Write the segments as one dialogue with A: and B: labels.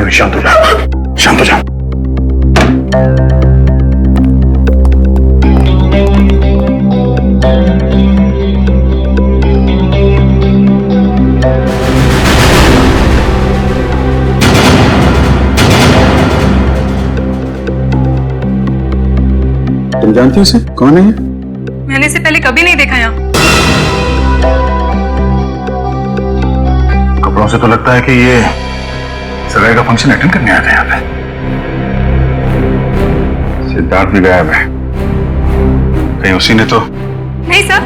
A: रही, शांत हो जा, शांत हो जा। तुम जानती हो इसे? कौन है ये?
B: मैंने इसे पहले कभी नहीं देखा यहाँ।
A: कपड़ों से तो लगता है कि ये सगाई का फंक्शन अटेंड करने आया था यहाँ पे। सिद्धार्थ भी गायब है, कहीं उसी ने तो।
B: नहीं सर,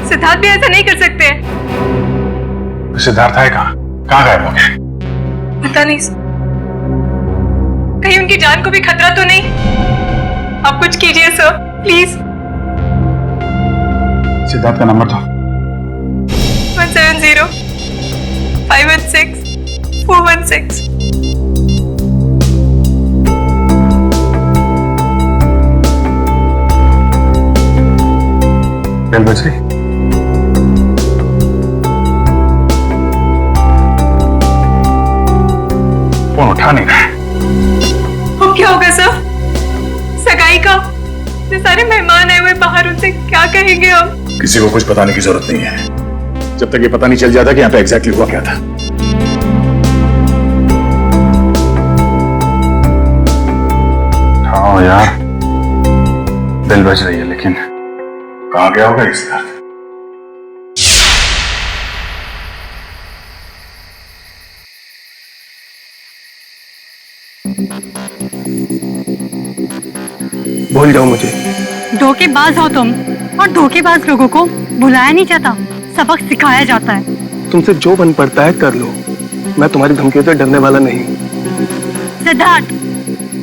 B: सिद्धार्थ भी ऐसा नहीं कर सकते।
A: सिद्धार्थ है कहाँ गायब हो गया?
B: पता नहीं सर, कहीं उनकी जान को भी खतरा तो नहीं? आप कुछ कीजिए सर, प्लीज।
A: सिद्धार्थ का नंबर दो।
B: 170 516 416।
A: बेल बज रही। फोन उठा नहीं रहा है।
B: अब क्या होगा सर? सगाई का ये सारे मेहमान आए हुए बाहर, उनसे क्या कहेंगे हम?
A: किसी को कुछ बताने की जरूरत नहीं है, जब तक ये पता नहीं चल जाता कि यहाँ पे एग्जैक्टली हुआ क्या था। हाँ यार, बेल बज रही है, लेकिन कहाँ गया होगा इस दर्द?
C: भूल जाओ मुझे।
D: धोखेबाज हो तुम, और धोखेबाज लोगों को बुलाया नहीं जाता, सबक सिखाया जाता है।
C: तुमसे जो बन पड़ता है कर लो, मैं तुम्हारी धमकियों से डरने वाला नहीं।
D: सिद्धार्थ,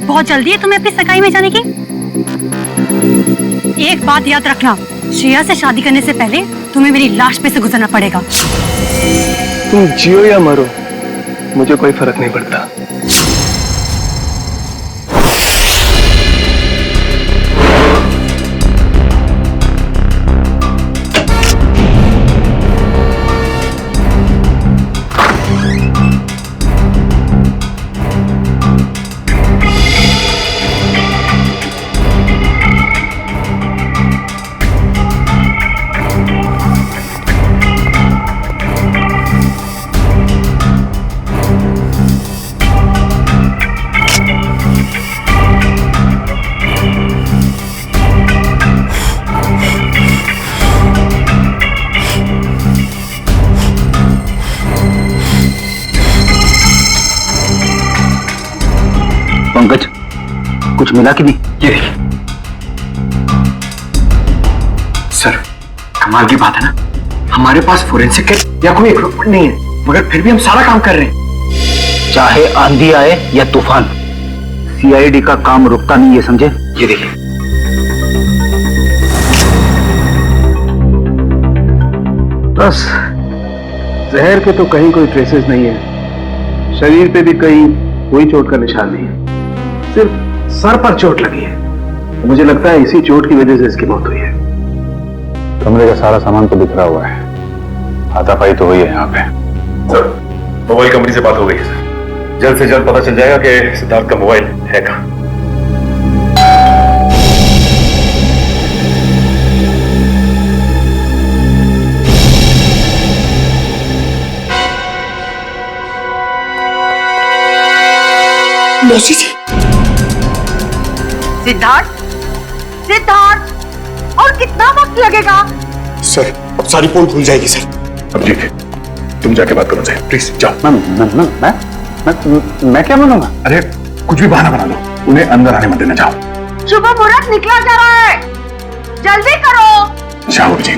D: बहुत जल्दी है तुम्हें अपनी सगाई में जाने की। एक बात याद रखना, श्रेया से शादी करने से पहले तुम्हें मेरी लाश पे से गुजरना पड़ेगा।
C: तुम जियो या मरो, मुझे कोई फर्क नहीं पड़ता।
E: पंकज, कुछ मिला कि नहीं? ये देखिए सर, कमाल की बात है ना, हमारे पास फोरेंसिक किट या कोई इक्विपमेंट नहीं है, मगर फिर भी हम सारा काम कर रहे हैं। चाहे आंधी आए या तूफान, सीआईडी का काम रुकता नहीं है, समझे? ये देखिए।
C: बस जहर के तो कहीं कोई ट्रेसेस नहीं है, शरीर पे भी कहीं कोई चोट का निशान नहीं है, सिर्फ सर पर चोट लगी है। मुझे लगता है इसी चोट की वजह से इसकी मौत हुई है।
A: कमरे का सारा सामान तो बिखरा हुआ है, हाथापाई तो हुई है यहाँ पे। सर, मोबाइल कंपनी से बात हो गई है सर, जल्द से जल्द पता चल जाएगा कि सिद्धार्थ का मोबाइल है कहाँ।
D: सिद्धार्थ, सिद्धार्थ, और कितना वक्त लगेगा?
A: सर, अब सारी पोल खुल जाएगी सर। अब ठीक है, तुम जाके बात करो सर, प्लीज जाओ।
E: मैं क्या बनूंगा?
A: अरे कुछ भी बहाना बना लो, उन्हें अंदर आने मत देना। जाओ।
D: शुभ मुहूर्त निकला जा रहा है, जल्दी करो।
A: जाओ विजय।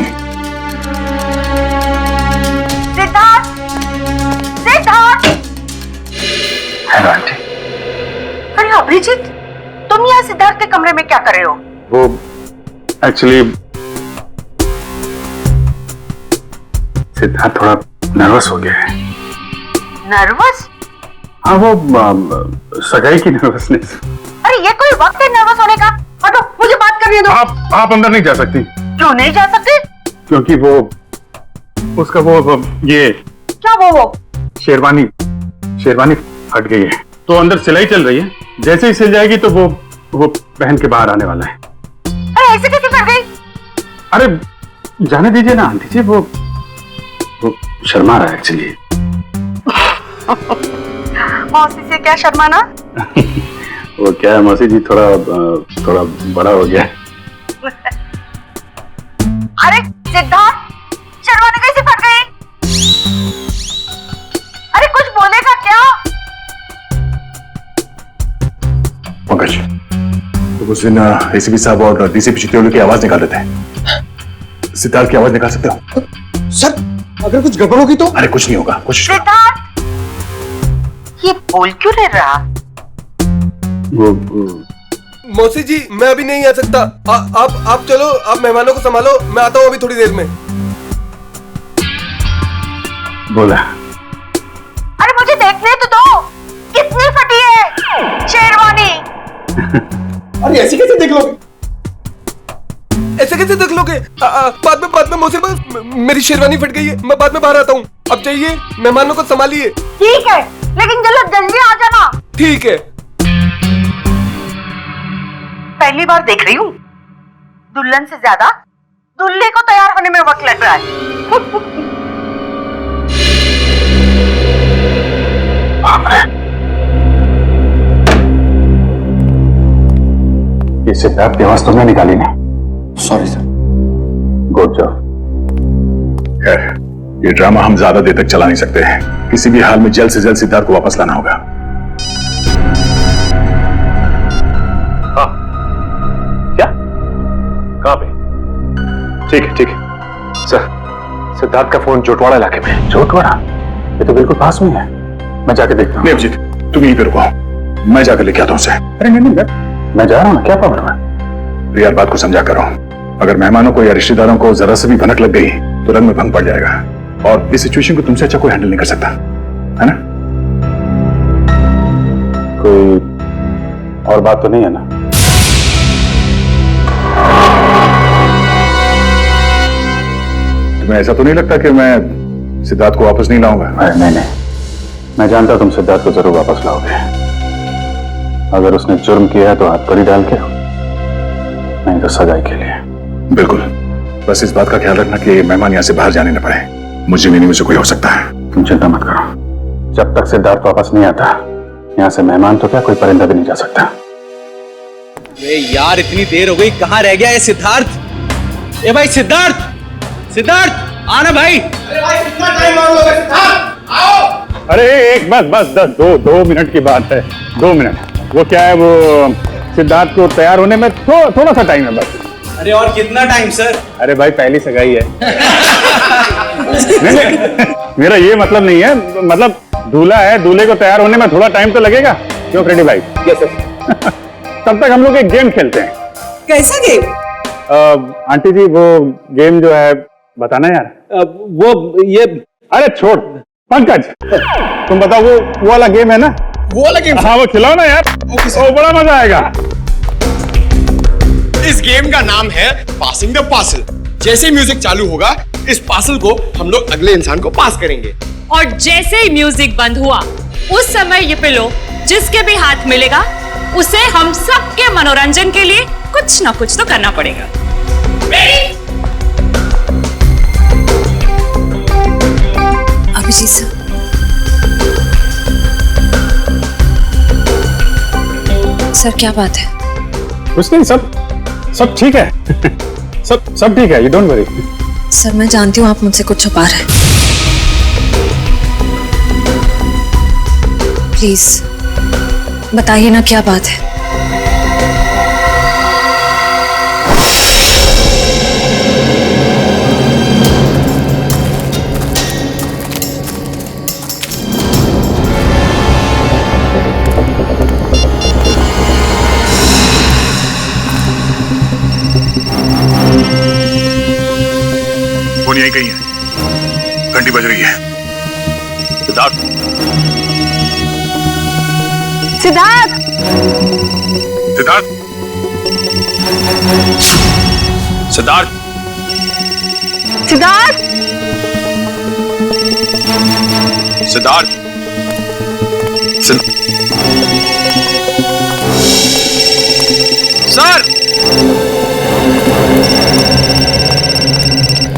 D: सिद्धार्थ, सिद्धार्थ।
A: Hello aunty.
D: अरे अभिजीत, तुम यहाँ सिद्धार्थ के कमरे में क्या कर रहे हो?
A: वो एक्चुअली सिद्धार्थ थोड़ा नर्वस हो गया है।
D: नर्वस?
A: हाँ, वो सगाई की नर्वसनेस।
D: अरे ये कोई वक्त है नर्वस होने का? हटो, मुझे बात करने दो।
A: आप अंदर नहीं जा सकती।
D: क्यों नहीं जा सकते?
A: क्योंकि वो उसका वो ये
D: क्या वो
A: शेरवानी फट गई है तो अंदर सिलाई चल रही है, जैसे ही सिल जाएगी तो वो पहन के बाहर आने वाला है।
B: अरे ऐसे कैसे फट गई?
A: अरे जाने दीजिए ना आंटी जी, वो शर्मा रहा है एक्चुअली।
B: मौसी से क्या शर्माना?
A: वो क्या है मौसी जी, थोड़ा बड़ा हो गया है।
B: अरे सिद्धार्थ, शर्माने कैसे फट गई? अरे कुछ बोलेगा क्या?
A: पंकज, तो उस दिन एसीपी साहब और डीसीपी चित्तौड़गढ़ की आवाज निकाल देते हैं, सिद्धार्थ की आवाज निकाल सकते हो?
E: सर अगर कुछ गड़बड़ होगी तो?
A: अरे कुछ नहीं होगा, कुछ
B: सिद्धार्थ, ये बोल क्यों नहीं रहा?
A: वो
F: मौसी जी मैं अभी नहीं आ सकता। आप चलो, आप मेहमानों को संभालो, मैं आता हूँ अभी थोड़ी देर में।
A: बोला।
B: अरे मुझे देखने तो दो, कितनी फटी है शेरवानी।
E: अरे ऐसे कैसे देख लोगे?
F: ऐसे कैसे देख लोगे? बाद में मौसी, मेरी शेरवानी फट गई है, मैं बाद में बाहर आता हूँ। अब जाइए, मेहमानों को संभालिए।
B: ठीक है, लेकिन जल्दी आ जाना।
F: ठीक है।
B: पहली बार देख रही हूँ, दुल्हन से ज्यादा दूल्हे को तैयार होने में वक्त लग रहा है।
A: ये सिद्धार्थ की आवाज तुमने निकाली नहीं?
E: Sorry sir.
A: Good job. खैर, ये ड्रामा हम ज्यादा देर तक चला नहीं सकते हैं, किसी भी हाल में जल्द से जल्द सिद्धार्थ को वापस लाना होगा। हाँ, क्या? कहां पे? ठीक है सर, सिद्धार्थ का फोन जोटवाड़ा इलाके में। जोटवाड़ा? ये तो बिल्कुल पास में है, मैं जाके देखता हूँ। नहीं अभिजीत, तुम यहीं पे रुको, मैं जाकर लेके आता हूँ उसे। अरे नहीं, मैं जा रहा हूँ ना, क्या प्रॉब्लम है? यार बात को समझा करो, अगर मेहमानों को या रिश्तेदारों को जरा से भी भनक लग गई तो रंग में भंग पड़ जाएगा, और इस सिचुएशन को तुमसे अच्छा कोई हैंडल नहीं कर सकता, है ना? कोई और बात तो नहीं है ना? तुम्हें ऐसा तो नहीं लगता कि मैं सिद्धार्थ को वापस नहीं लाऊंगा? नहीं, मैं जानता तुम सिद्धार्थ को जरूर वापस लाओगे। अगर उसने जुर्म किया है तो हाथ कड़ी डाल के, नहीं तो सगाई के लिए। बिल्कुल, बस इस बात का ख्याल रखना कि मेहमान यहाँ से बाहर जाने न पाए। मुझे भी नहीं, मुझे कोई हो सकता है। तुम चिंता मत करो, जब तक सिद्धार्थ वापस नहीं आता यहाँ से मेहमान तो क्या कोई परिंदा भी नहीं जा सकता।
G: यार इतनी देर हो गई, कहाँ रह गया ये सिद्धार्थ? ए भाई सिद्धार्थ, आना भाई।
E: अरे भाई कितना टाइम और लोगे? सिद्धार्थ आओ।
A: अरे एक बस 2 मिनट की बात है, 2 मिनट। वो क्या है, वो सिद्धार्थ को तैयार होने में थोड़ा सा टाइम है बस।
G: अरे और कितना टाइम सर?
A: अरे भाई पहली सगाई है। नहीं, मेरा ये मतलब नहीं है, मतलब दूल्हा है, दूल्हे को तैयार होने में थोड़ा टाइम तो लगेगा। क्यों फ्रेडी भाई?
E: Yes sir.
A: तब तक हम लोग एक गेम खेलते हैं।
B: कैसा गेम?
A: आंटी जी वो गेम जो है बताना यार।
G: वो ये
A: अरे छोड़ पंकज, तुम बताओ वो वाला गेम है ना?
E: वो वाला गेम?
A: हाँ वो खिलाओ ना यार, वो बड़ा मजा आएगा।
H: इस गेम का नाम है पासिंग द पार्सल। जैसे म्यूजिक चालू होगा, इस पार्सल को हम लोग अगले इंसान को पास करेंगे।
I: और जैसे ही म्यूजिक बंद हुआ, उस समय ये पिलो जिसके भी हाथ मिलेगा उसे हम सबके मनोरंजन के लिए कुछ ना कुछ तो करना पड़ेगा। रेडी?
B: अभिजीत सर, सर क्या बात है?
A: कुछ नहीं, सब ठीक है। सब ठीक है, यू डोंट वरी।
B: सर मैं जानती हूँ आप मुझसे कुछ छुपा रहे हैं। प्लीज बताइए ना क्या बात है।
A: फोन यहीं कहीं है, घंटी बज रही है। सिद्धार्थ,
B: सिद्धार्थ,
A: सिद्धार्थ, सिद्धार्थ,
B: सिद्धार्थ,
A: सिद्धार्थ,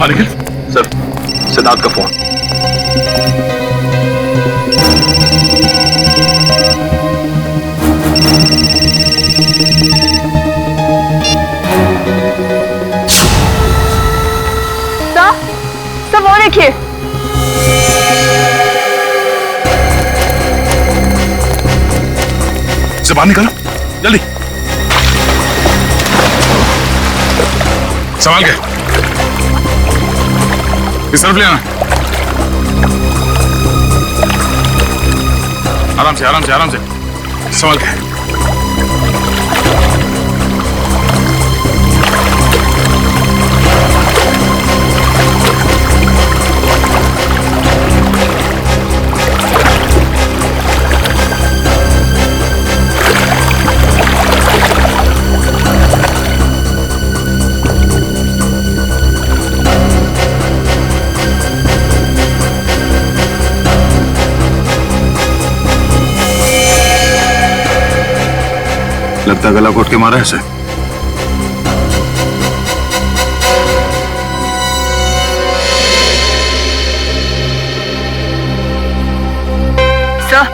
A: निखिल सर, सिद्धार्थ का फोन।
B: सब वो देखिए।
A: से बाहर निकालो जल्दी। संभाल के इस तरफ ले आना। आराम से आराम से आराम से संभाल के। लगता गला घोट के मारा है इसे।
B: सर,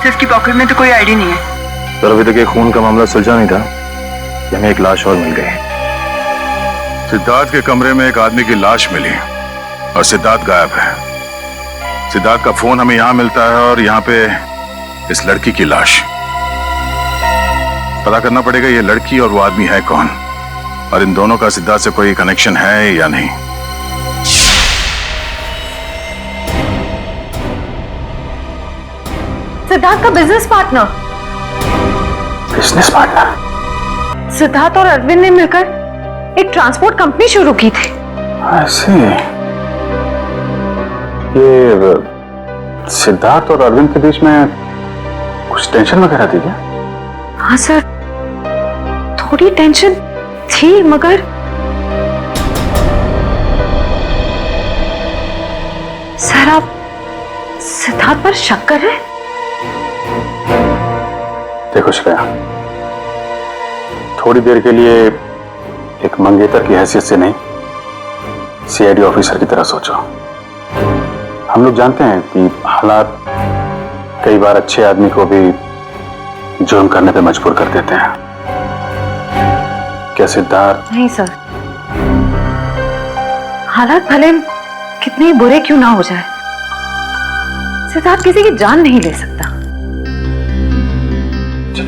B: इसकी पॉकेट में तो कोई आईडी नहीं है।
A: सर, अभी तक ये खून का मामला सुलझा नहीं था कि हमें एक लाश और मिल गई। सिद्धार्थ के कमरे में एक आदमी की लाश मिली और सिद्धार्थ गायब है। सिद्धार्थ का फोन हमें यहां मिलता है और यहां पे इस लड़की की लाश। पता करना पड़ेगा ये लड़की और वो आदमी है कौन, और इन दोनों का सिद्धार्थ से कोई कनेक्शन है या नहीं।
B: सिद्धार्थ का business partner.
A: Business partner?
B: Siddharth और अरविंद ने मिलकर एक ट्रांसपोर्ट कंपनी शुरू की थी।
A: ऐसे ये सिद्धार्थ और अरविंद के बीच में कुछ टेंशन वगैरह थी क्या?
B: हाँ सर, थोड़ी टेंशन थी, मगर सर आप सिद्धार्थ पर शक कर रहे हैं?
A: देखो श्रेया, थोड़ी देर के लिए एक मंगेतर की हैसियत से नहीं, सीआईडी ऑफिसर की तरह सोचो। हम लोग जानते हैं कि हालात कई बार अच्छे आदमी को भी जुर्म करने पे मजबूर कर देते हैं। क्या सिद्धार्थ?
B: नहीं सर, हालात भले कितने बुरे क्यों ना हो जाए, सिद्धार्थ किसी की जान नहीं ले सकता।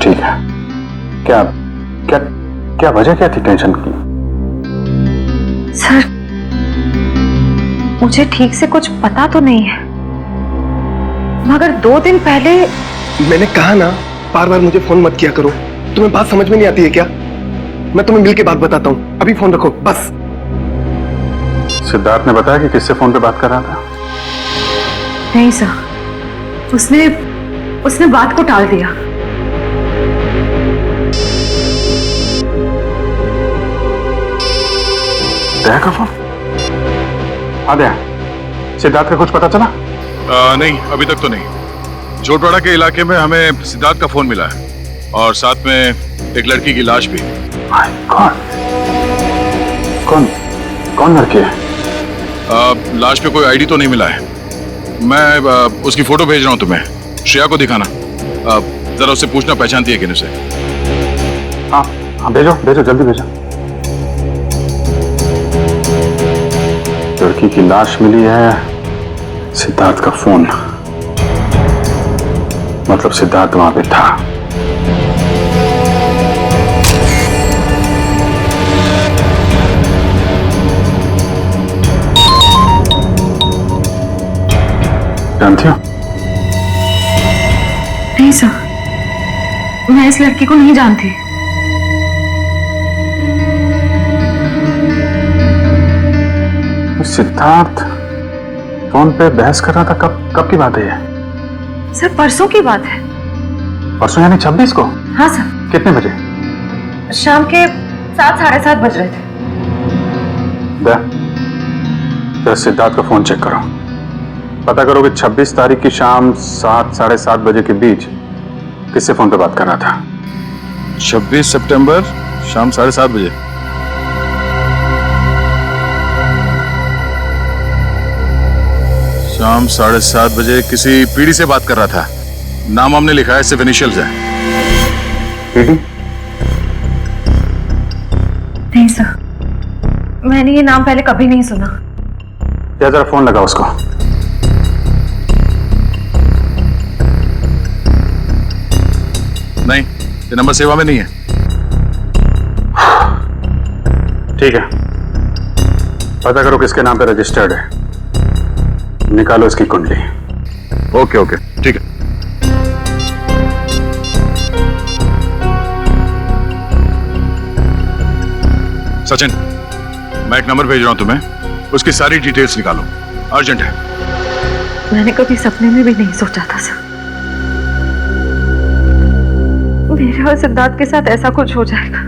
A: ठीक है, क्या क्या क्या वजह क्या थी टेंशन की?
B: सर, मुझे ठीक से कुछ पता तो नहीं है, मगर 2 दिन पहले
F: मैंने कहा ना, बार बार मुझे फोन मत किया करो। तुम्हें बात समझ में नहीं आती है क्या? मैं तुम्हें मिल के बात बताता हूँ, अभी फोन रखो बस।
A: सिद्धार्थ ने बताया कि किससे फोन पे बात कर रहा था?
B: नहीं सर, उसने बात को टाल दिया।
A: दया का फोन? हाँ दया, सिद्धार्थ का कुछ पता चला?
J: नहीं, अभी तक तो नहीं। जोटवाड़ा के इलाके में हमें सिद्धार्थ का फोन मिला है और साथ में एक लड़की की लाश भी।
A: कौन लड़की है?
J: लाश पे कोई आईडी तो नहीं मिला है। मैं उसकी फोटो भेज रहा हूँ तुम्हें, श्रेया को दिखाना। जरा उससे पूछना पहचानती है कि नहीं उसे।
A: हाँ भेजो जल्दी भेजो। लड़की की लाश मिली है, सिद्धार्थ का फोन, मतलब सिद्धार्थ वहां पे था। जानती हो?
B: नहीं सर, मैं इस लड़की को नहीं जानती।
A: सिद्धार्थ फोन पे बहस कर रहा था, कब की बात है ये?
B: सर, परसों की बात है।
A: परसों यानी 26 को?
B: हाँ सर।
A: कितने बजे?
B: शाम के 7, 7:30 बज रहे थे।
A: जरा सिद्धार्थ का फोन चेक करो, पता करो कि 26 तारीख की शाम 7, 7:30 बजे के बीच किससे फोन पे बात कर रहा था।
J: 26 सितंबर शाम 7:30 बजे। शाम 7:30 बजे किसी पीढ़ी से बात कर रहा था। नाम हमने लिखा है, सिर्फ इनिशियल्स है।
B: नहीं सर, मैंने ये नाम पहले कभी नहीं सुना।
A: या जरा फोन लगा उसको।
J: नहीं, ये नंबर सेवा में नहीं है।
A: ठीक है, पता करो किसके नाम पे रजिस्टर्ड है, निकालो इसकी कुंडली।
J: ओके ओके, ठीक है। सचिन, मैं एक नंबर भेज रहा हूं तुम्हें, उसकी सारी डिटेल्स निकालो, अर्जेंट है।
B: मैंने कभी सपने में भी नहीं सोचा था सर, मेरे और सिद्धार्थ के साथ ऐसा कुछ हो जाएगा।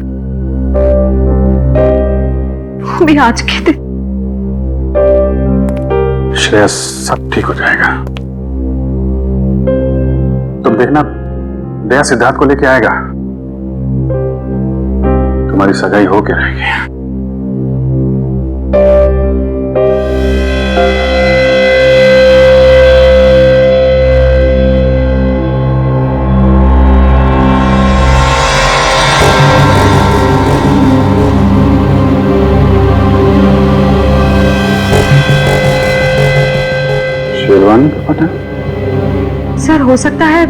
B: वो भी आज के दिन।
A: श्रेया, सब ठीक हो जाएगा। तुम देखना, दया सिद्धार्थ को लेके आएगा, तुम्हारी सगाई होके रहेगी। शेरवानी का पता?
B: सर हो सकता है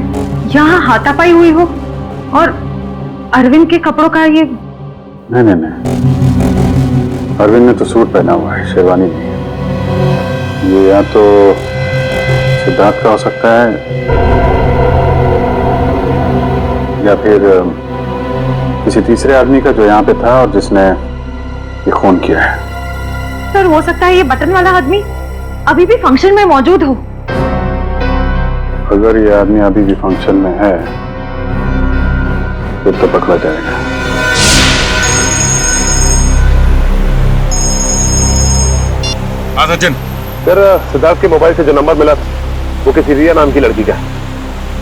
B: यहाँ हाथापाई हुई हो और अरविंद के कपड़ों का ये।
A: नहीं नहीं नहीं, अरविंद ने तो सूट पहना हुआ है, शेरवानी नहीं है। ये या तो सिद्धार्थ का हो सकता है या फिर किसी तीसरे आदमी का जो यहाँ पे था और जिसने ये खून किया है।
B: सर हो सकता है ये बटन वाला आदमी अभी भी फंक्शन में मौजूद हो।
A: अगर ये आदमी अभी भी फंक्शन में है फिर तो पकड़ा जाएगा।
J: हाँ सचिन।
A: सर, सिद्धार्थ के मोबाइल से जो नंबर मिला था वो किसी रिया नाम की लड़की का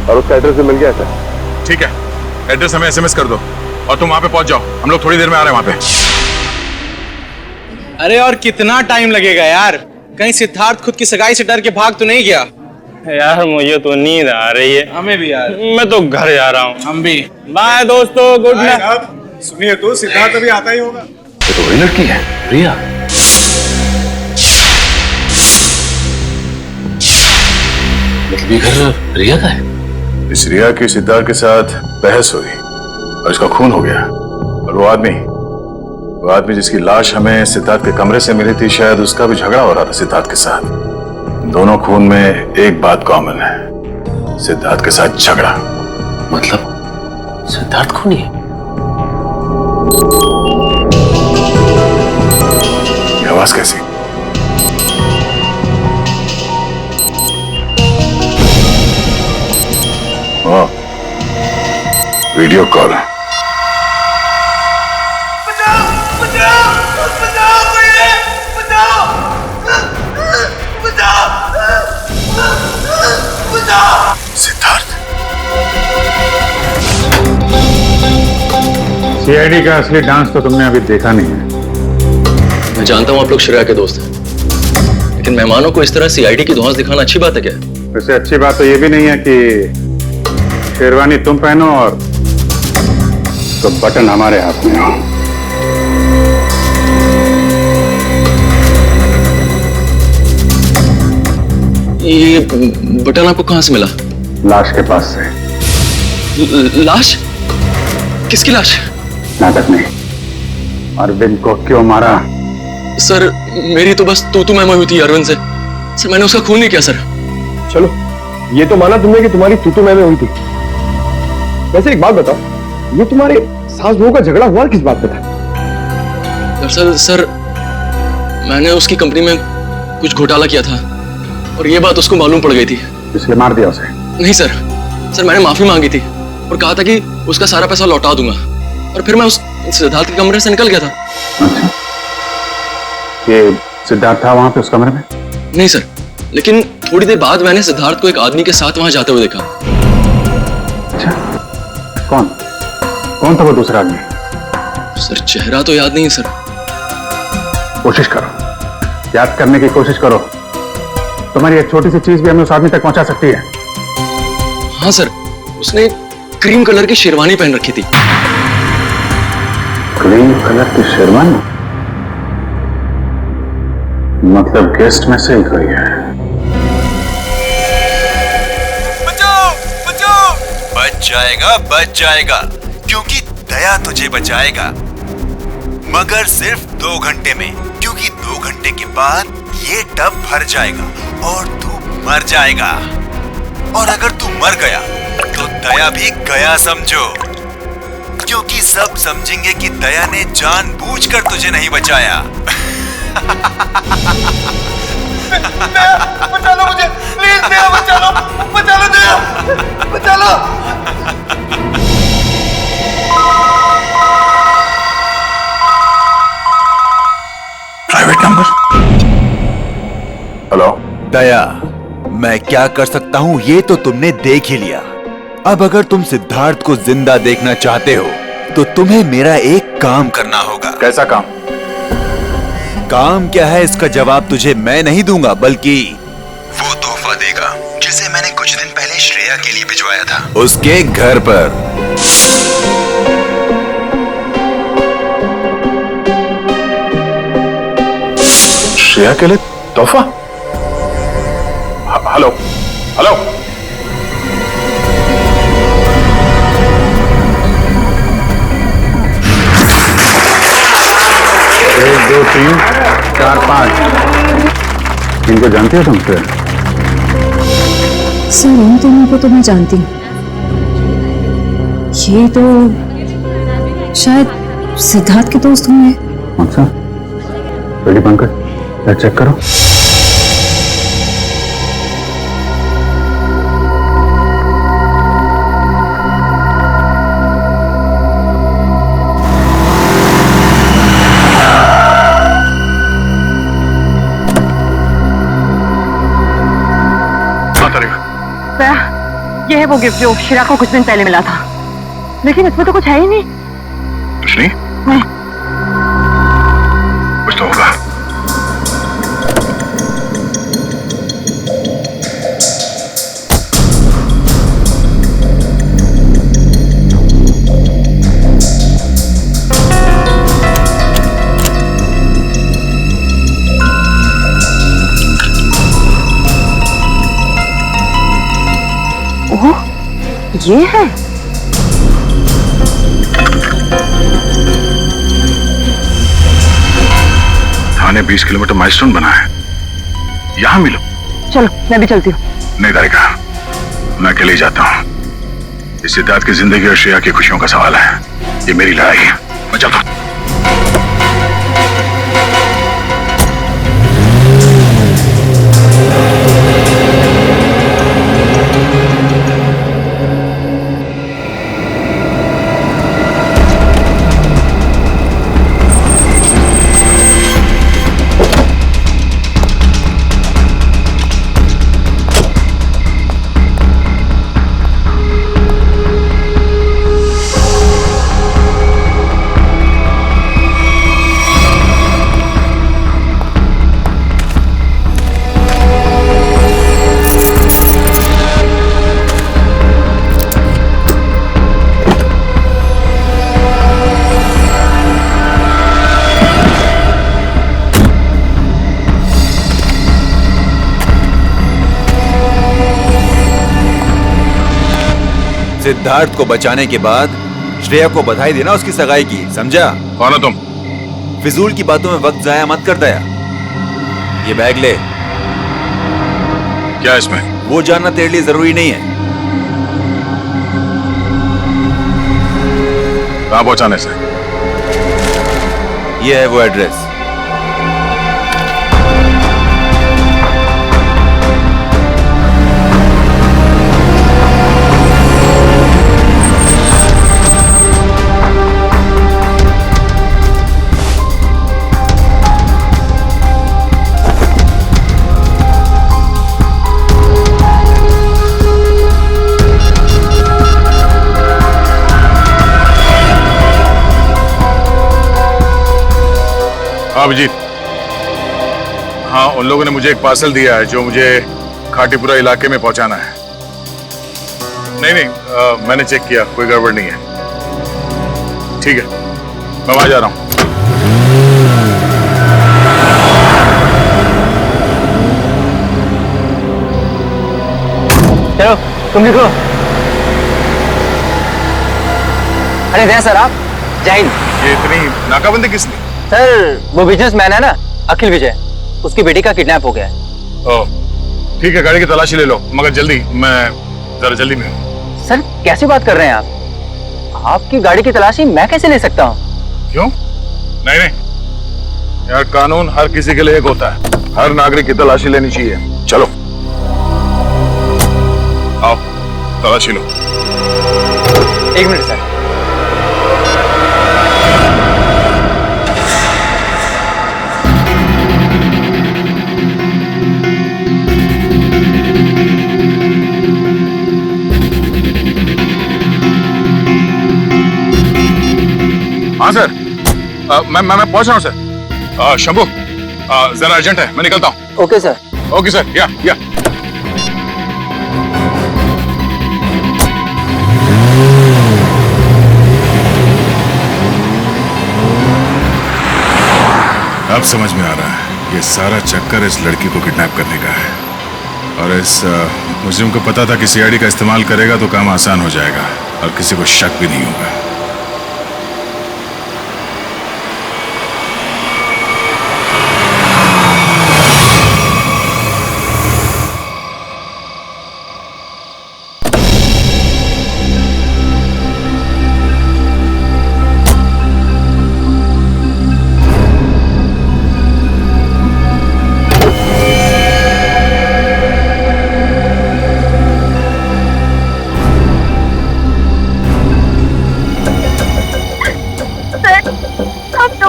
A: और उसका एड्रेस भी मिल गया सर।
J: ठीक है, एड्रेस हमें SMS कर दो और तुम वहां पे पहुंच जाओ, हम लोग थोड़ी देर में आ रहे हैं वहां पे।
G: अरे और कितना टाइम लगेगा यार? कहीं सिद्धार्थ खुद की सगाई से डर के भाग तो नहीं गया?
K: यार मुझे तो नींद आ रही है।
G: हमें भी यार।
K: मैं तो घर जा रहा हूँ।
G: हम भी।
K: बाय दोस्तों, गुड नाइट।
H: सुनिए तो, सिद्धार्थ अभी आता ही होगा।
A: ये तो वही लड़की है, रिया। मतलब ये घर रिया का है?
J: इस रिया की सिद्धार्थ के साथ बहस हुई और इसका खून हो गया। और वो आदमी जिसकी लाश हमें सिद्धार्थ के कमरे से मिली थी, शायद उसका भी झगड़ा हो रहा था सिद्धार्थ के साथ। दोनों खून में एक बात कॉमन है, सिद्धार्थ के साथ झगड़ा।
A: मतलब सिद्धार्थ खूनी है?
J: ये आवाज कैसी? Video call.
A: सीआईडी का असली डांस तो तुमने अभी देखा नहीं है।
L: मैं जानता हूं आप लोग श्रेया के दोस्त हैं, लेकिन मेहमानों को इस तरह सीआईडी की धौंस दिखाना अच्छी बात है क्या?
A: वैसे अच्छी बात तो ये भी नहीं है कि शेरवानी तुम पहनो और तो बटन हमारे हाथ में हो।
L: ये बटन आपको कहां से मिला?
A: लाश के पास से।
L: लाश? किसकी लाश?
A: नाटक नहीं। अरविंद को क्यों मारा?
L: सर मेरी तो बस तू मैं हुई थी अरविंद से। सर मैंने उसका खून नहीं किया सर।
F: चलो, ये तो माना तुमने कि तुम्हारी तू मैं हुई थी। वैसे एक बात बताओ, ये तुम्हारे सास बहू का झगड़ा हुआ किस बात पे था?
L: दरअसल सर मैंने उसकी कंपनी में कुछ घोटाला किया था और ये बात उसको मालूम पड़ गई थी,
A: इसलिए मार दिया उसे?
L: नहीं सर, मैंने माफी मांगी थी और कहा था कि उसका सारा पैसा लौटा दूंगा और फिर मैं उस सिद्धार्थ के कमरे से निकल गया था।
A: अच्छा, ये सिद्धार्थ था वहां पे उस कमरे में?
L: नहीं सर, लेकिन थोड़ी देर बाद मैंने सिद्धार्थ को एक आदमी के साथ वहां जाते हुए देखा।
A: अच्छा, कौन था वो दूसरा आदमी?
L: सर चेहरा तो याद नहीं है सर।
A: कोशिश करो, याद करने की कोशिश करो।
C: तुम्हारी एक छोटी सी चीज भी हमें उस आदमी तक पहुंचा सकती है।
L: हाँ सर, उसने क्रीम कलर की शेरवानी पहन रखी थी।
J: क्रीम कलर की शेरवानी? मतलब गेस्ट में से ही कोई है।
M: बचाओ बचाओ! बच जाएगा क्योंकि दया तुझे बचाएगा, मगर सिर्फ 2 घंटे में, क्योंकि 2 घंटे के बाद ये टब भर जाएगा और तू मर जाएगा। और अगर तू मर गया तो दया भी गया समझो, क्योंकि सब समझेंगे कि दया ने जानबूझकर तुझे नहीं बचाया।
F: बचा लो मुझे, प्लीज दया, बचा लो दया, बचा लो।
J: Private number. हेलो
M: दया, मैं क्या कर सकता हूँ ये तो तुमने देख ही लिया। अब अगर तुम सिद्धार्थ को जिंदा देखना चाहते हो तो तुम्हें मेरा एक काम करना होगा।
J: कैसा काम?
M: काम क्या है इसका जवाब तुझे मैं नहीं दूंगा, बल्कि वो तोहफा देगा जिसे मैंने कुछ दिन पहले श्रेया के लिए भिजवाया था, उसके घर पर।
J: श्रेया के लिए तोहफा? Hello hello, 1 2 3 4 5। इनको जानते हो तुम? फिर
N: सर इन दोनों को तो मैं जानती हूँ। ये तो शायद सिद्धार्थ के दोस्त होंगे।
J: अच्छा, रेडी पंकज, चेक करो।
D: ये है वो गिफ्ट जो शिरा को कुछ दिन पहले मिला था, लेकिन इसमें तो कुछ है ही नहीं।
J: कुछ नहीं?
D: नहीं।
J: कुछ तो होगा।
D: ओह, ये है।
J: थाने 20 किलोमीटर माइलस्टोन बना है, यहां मिलो।
D: चलो मैं भी चलती हूँ।
J: नहीं तारिका, मैं अकेले ही जाता हूँ। इस सिद्धार्थ की जिंदगी और श्रेया की खुशियों का सवाल है, ये मेरी लड़ाई है, मैं चलता हूँ।
M: सिद्धार्थ को बचाने के बाद श्रेया को बधाई देना उसकी सगाई की, समझा?
J: कौन हो तुम?
M: फिजूल की बातों में वक्त जाया मत कर दया। ये बैग ले।
J: क्या इसमें?
M: वो जानना तेरे लिए जरूरी नहीं है।
J: कहां पहुंचाने से?
M: ये है वो एड्रेस।
J: अभिजीत, हाँ, उन लोगों ने मुझे एक पार्सल दिया है जो मुझे खाटीपुरा इलाके में पहुंचाना है। नहीं, मैंने चेक किया, कोई गड़बड़ नहीं है। ठीक है, मैं वहां जा रहा हूं।
E: चलो तुम लिखो। अरे जय सर, आप जय हिंद।
J: ये इतनी नाकाबंदी किसने?
E: सर वो बिजनेसमैन है ना, अखिल विजय, उसकी बेटी का किडनैप हो गया है।
J: ओह ठीक है, गाड़ी की तलाशी ले लो, मगर जल्दी, मैं जरा जल्दी में हूँ।
E: सर कैसी बात कर रहे हैं आप? आपकी गाड़ी की तलाशी मैं कैसे ले सकता हूँ?
J: क्यों? नहीं नहीं यार, कानून हर किसी के लिए एक होता है, हर नागरिक की तलाशी लेनी चाहिए। चलो आओ तलाशी लो।
E: एक मिनट सर।
J: हाँ सर, मैं पहुंच रहा हूँ सर। शंभू, जरा अर्जेंट है, मैं निकलता हूँ।
E: Okay sir.
J: ओके सर, या अब समझ में आ रहा है, ये सारा चक्कर इस लड़की को किडनैप करने का है। और इस मुजरिम को पता था कि सीआईडी का इस्तेमाल करेगा तो काम आसान हो जाएगा और किसी को शक भी नहीं होगा।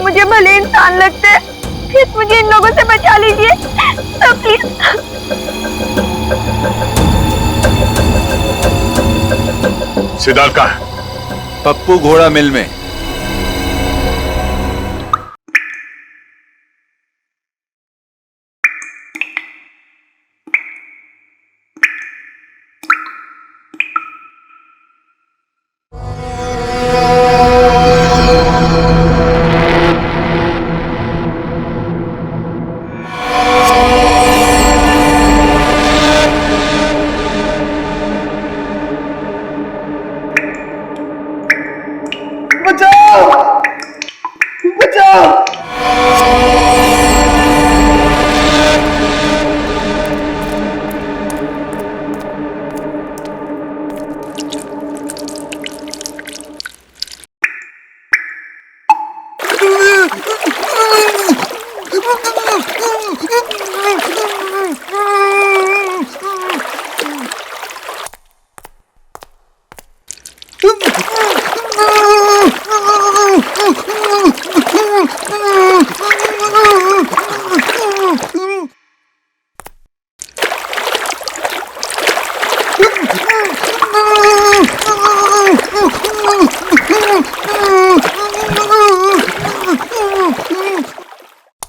B: मुझे भले इंसान लगते हैं, प्लीज मुझे इन लोगों से बचा लीजिए तो प्लीज।
J: सिद्धार्थ कहाँ है?
M: पप्पू घोड़ा मिल में।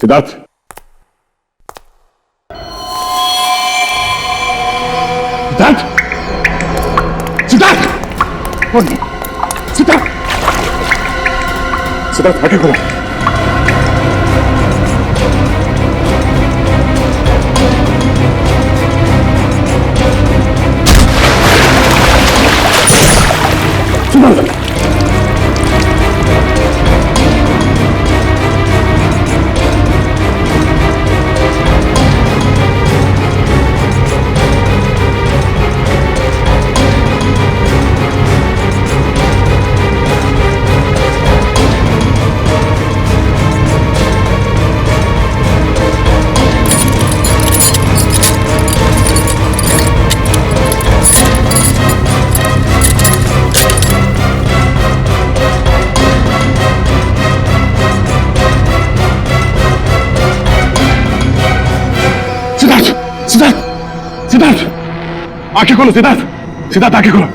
J: सिद्धार्थ, सिद्धार्थ, सिद्धार्थ, सिद्धार्थ आगे खोलो। सिद्धार्थ, सिद्धार्थ, आंखें खोलो सिद्धार्थ, सिद्धार्थ आंखें खोलो।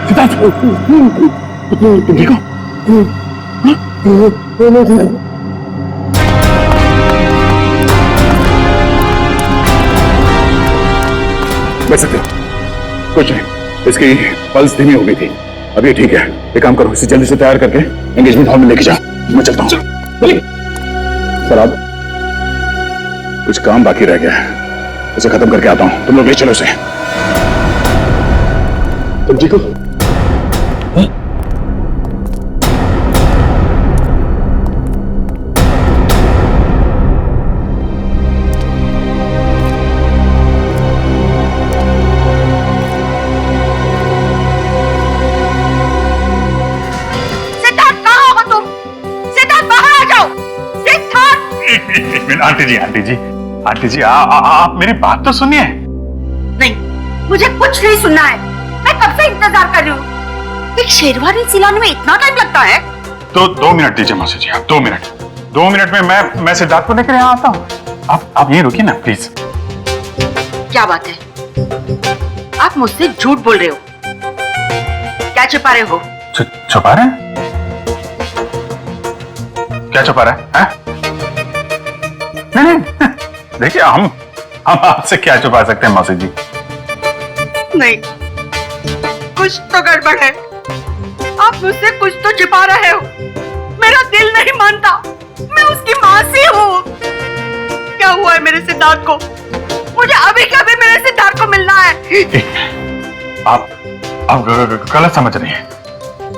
J: सिद्धार्थ, तुम ठीक हो? बैठ सकते हो। कुछ नहीं, इसकी पल्स धीमी हो गई थी, अब ये ठीक है। एक काम करो, इसे जल्दी से तैयार करके एंगेजमेंट हॉल में लेके जाओ। मैं चलता हूँ। सर अब कुछ काम बाकी रह गया है, उसे खत्म करके आता हूँ। तुम लोग ले चलो उसे। तुम ठीक हो? आंटी जी आप मेरी बात तो सुनिए।
O: नहीं, मुझे कुछ नहीं सुनना है। मैं कब से इंतजार कर रही हूँ। एक शेरवानी सिलाने में इतना टाइम लगता है?
J: तो 2 मिनट दीजिए मौसी जी, आप 2 मिनट। 2 मिनट में मैं सिद्धार्थ को लेकर यहाँ आता हूँ। आप यहीं रुकिए ना प्लीज।
O: क्या बात है, आप मुझसे झूठ बोल रहे हो? क्या छुपा रहे हो?
J: छुपा रहे हैं? क्या छुपा रहे हैं? नहीं देखिए, हम आपसे क्या छुपा सकते हैं मौसी जी?
O: नहीं, कुछ तो गड़बड़ है। आप मुझसे कुछ तो छिपा रहे हो। मेरा दिल नहीं मानता, मैं उसकी माँ सी हूँ। क्या हुआ है मेरे सिद्धार्थ को? मुझे अभी के अभी मेरे सिद्धार्थ को मिलना है।
J: आप गलत समझ रही हैं।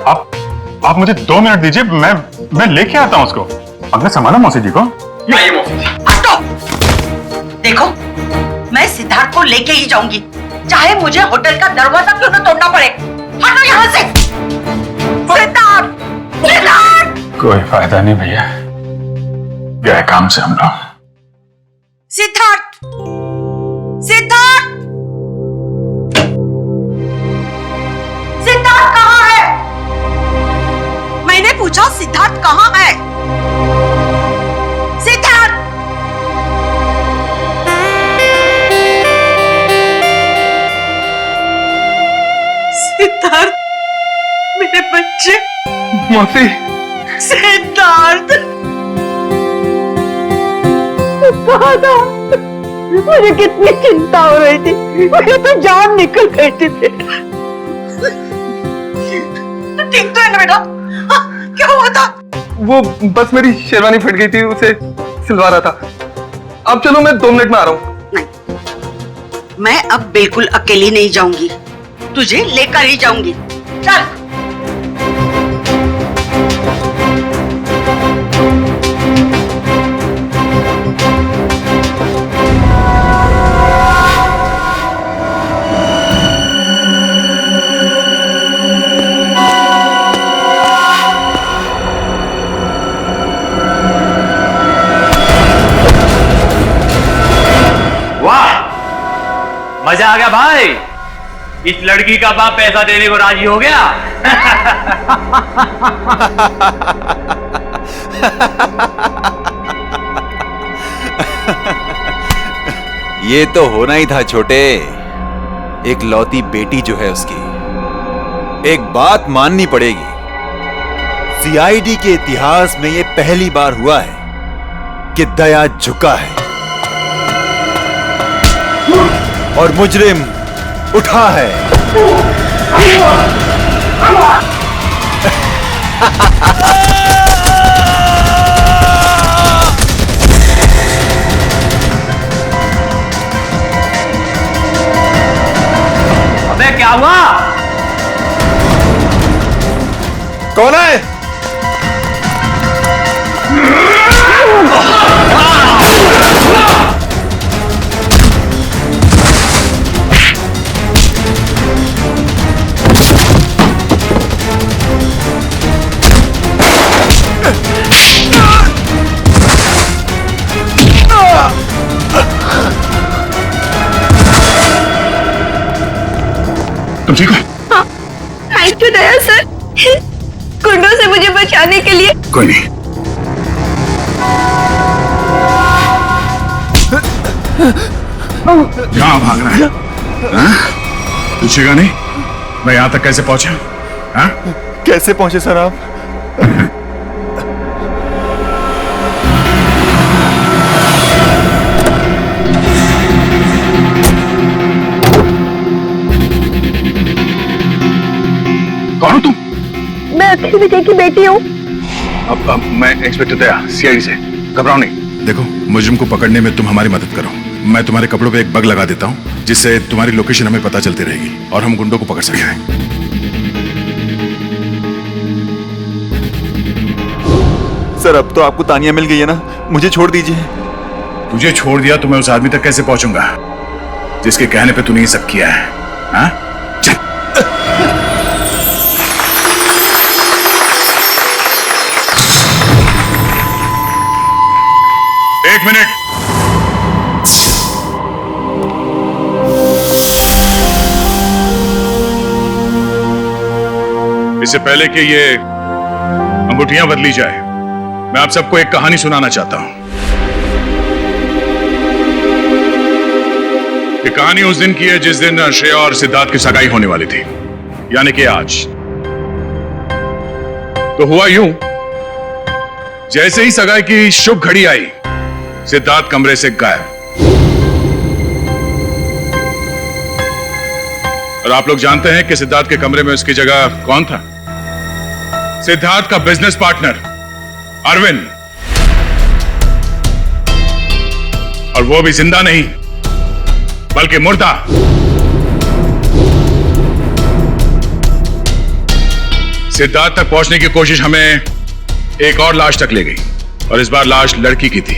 J: आप मुझे 2 मिनट दीजिए, मैं लेके आता हूँ उसको। अपने संभालो मौसी जी को।
O: देखो, मैं सिद्धार्थ को लेके ही जाऊंगी, चाहे मुझे होटल का दरवाजा क्यों न तोड़ना पड़े। हटो यहाँ से। सिद्धार्थ, सिद्धार्थ।
J: कोई फायदा नहीं भैया, गए काम से हम लोग।
O: सिद्धार्थ, सिद्धार्थ, सिद्धार्थ कहाँ है? मैंने पूछा सिद्धार्थ कहाँ है? सिद्धार्थ, सिद्धार्थ, मेरे बच्चे।
F: मौसी।
O: सिद्धार्थ, कहाँ था? मुझे कितनी चिंता हो रही थी, मुझे तो जान निकल गई थी। तो ठीक तो है ना बेटा? क्या हुआ था?
F: वो बस मेरी शेरवानी फट गई थी, उसे सिलवा रहा था। अब चलो, मैं 2 मिनट में आ रहा हूँ।
O: नहीं, मैं अब बिल्कुल अकेली नहीं जाऊंगी, तुझे लेकर ही जाऊंगी। चल।
G: मजा आ गया भाई। इस लड़की का बाप पैसा देने को राजी हो गया।
M: ये तो होना ही था छोटे। एक लौती बेटी जो है उसकी, एक बात माननी पड़ेगी, सीआईडी के इतिहास में ये पहली बार हुआ है कि दया झुका है और मुजरिम उठा है।
G: अबे क्या हुआ?
F: कौन है?
J: तुम ठीक हो?
O: हाँ, थैंक यू दया सर, गुंडों से मुझे बचाने के लिए।
J: कोई नहीं। कहाँ भाग रहा है? पूछेगा नहीं मैं यहां तक कैसे पहुंचा? हाँ?
M: कैसे पहुंचे सर आप?
J: कौन हो तुम?
O: मैं अखिल विजय की बेटी हूँ।
J: अब मैं इंस्पेक्टर दया सीआईडी से। घबराओ नहीं। देखो मुजरिम को पकड़ने में तुम हमारी मदद करो। मैं तुम्हारे कपड़ों पे एक बग लगा देता हूँ जिससे तुम्हारी लोकेशन हमें पता चलती रहेगी और हम गुंडों को पकड़ सकेंगे।
M: सर अब तो आपको तानिया मिल गई है ना, मुझे छोड़ दीजिए।
J: तुझे छोड़ दिया तो मैं उस आदमी तक कैसे पहुंचूंगा जिसके कहने पे तूने ये सब किया है? हाँ? एक मिनट। इससे पहले कि ये अंगूठियां बदली जाए, मैं आप सबको एक कहानी सुनाना चाहता हूं। ये कहानी उस दिन की है जिस दिन श्रेया और सिद्धार्थ की सगाई होने वाली थी, यानी कि आज। तो हुआ यूं, जैसे ही सगाई की शुभ घड़ी आई, सिद्धार्थ कमरे से गायब। और आप लोग जानते हैं कि सिद्धार्थ के कमरे में उसकी जगह कौन था? सिद्धार्थ का बिजनेस पार्टनर अरविंद। और वो भी जिंदा नहीं बल्कि मुर्दा। सिद्धार्थ तक पहुंचने की कोशिश हमें एक और लाश तक ले गई, और इस बार लाश लड़की की थी,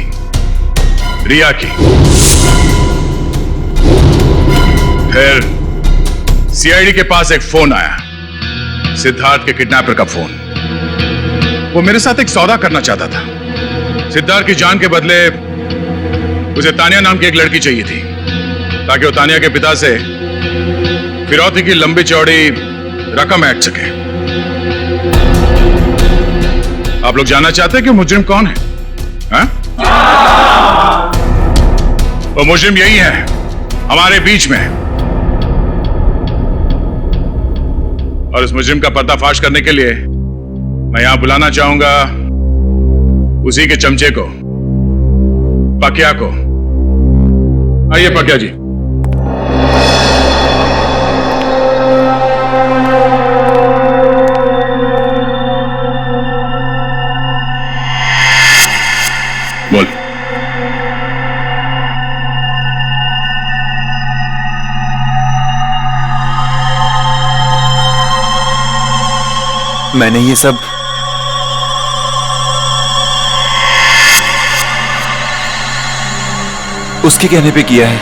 J: रिया की। फिर सीआईडी के पास एक फोन आया, सिद्धार्थ के किडनैपर का फोन। वो मेरे साथ एक सौदा करना चाहता था। सिद्धार्थ की जान के बदले उसे तानिया नाम की एक लड़की चाहिए थी, ताकि वो तानिया के पिता से फिरौती की लंबी चौड़ी रकम ऐंठ सके। आप लोग जानना चाहते हैं कि मुजरिम कौन है? हाँ? वो मुजरिम यही है, हमारे बीच में। और इस मुजरिम का पर्दाफाश करने के लिए मैं यहां बुलाना चाहूंगा उसी के चमचे को, पकिया को। आइए पकिया जी। बोल।
M: मैंने ये सब उसके कहने पे किया है।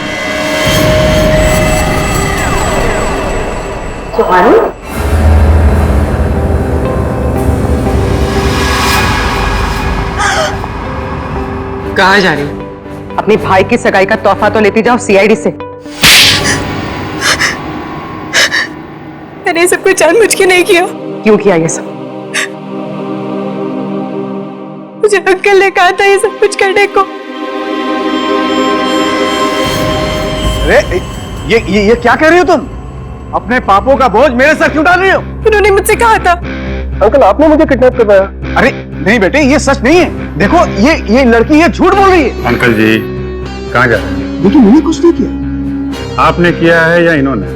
P: कहाँ जा रही हो? अपने भाई की सगाई का तोहफा तो लेती जाओ सीआईडी से।
B: मैंने सब कुछ जानबूझ के नहीं किया।
P: क्यों किया ये सब?
B: मुझे अंकल ने कहा था ये सब कुछ करने को।
C: अरे ये क्या कह रही हो तुम? अपने पापों का बोझ मेरे सर क्यों डाल रही हो?
B: उन्होंने मुझसे कहा था।
C: अंकल आपने मुझे किडनैप करवाया। अरे नहीं बेटे, ये सच नहीं है। देखो ये लड़की ये झूठ बोल रही है।
J: अंकल जी कहाँ जा रहे हैं?
C: लेकिन मैंने कुछ नहीं किया।
J: आपने किया है या इन्होंने?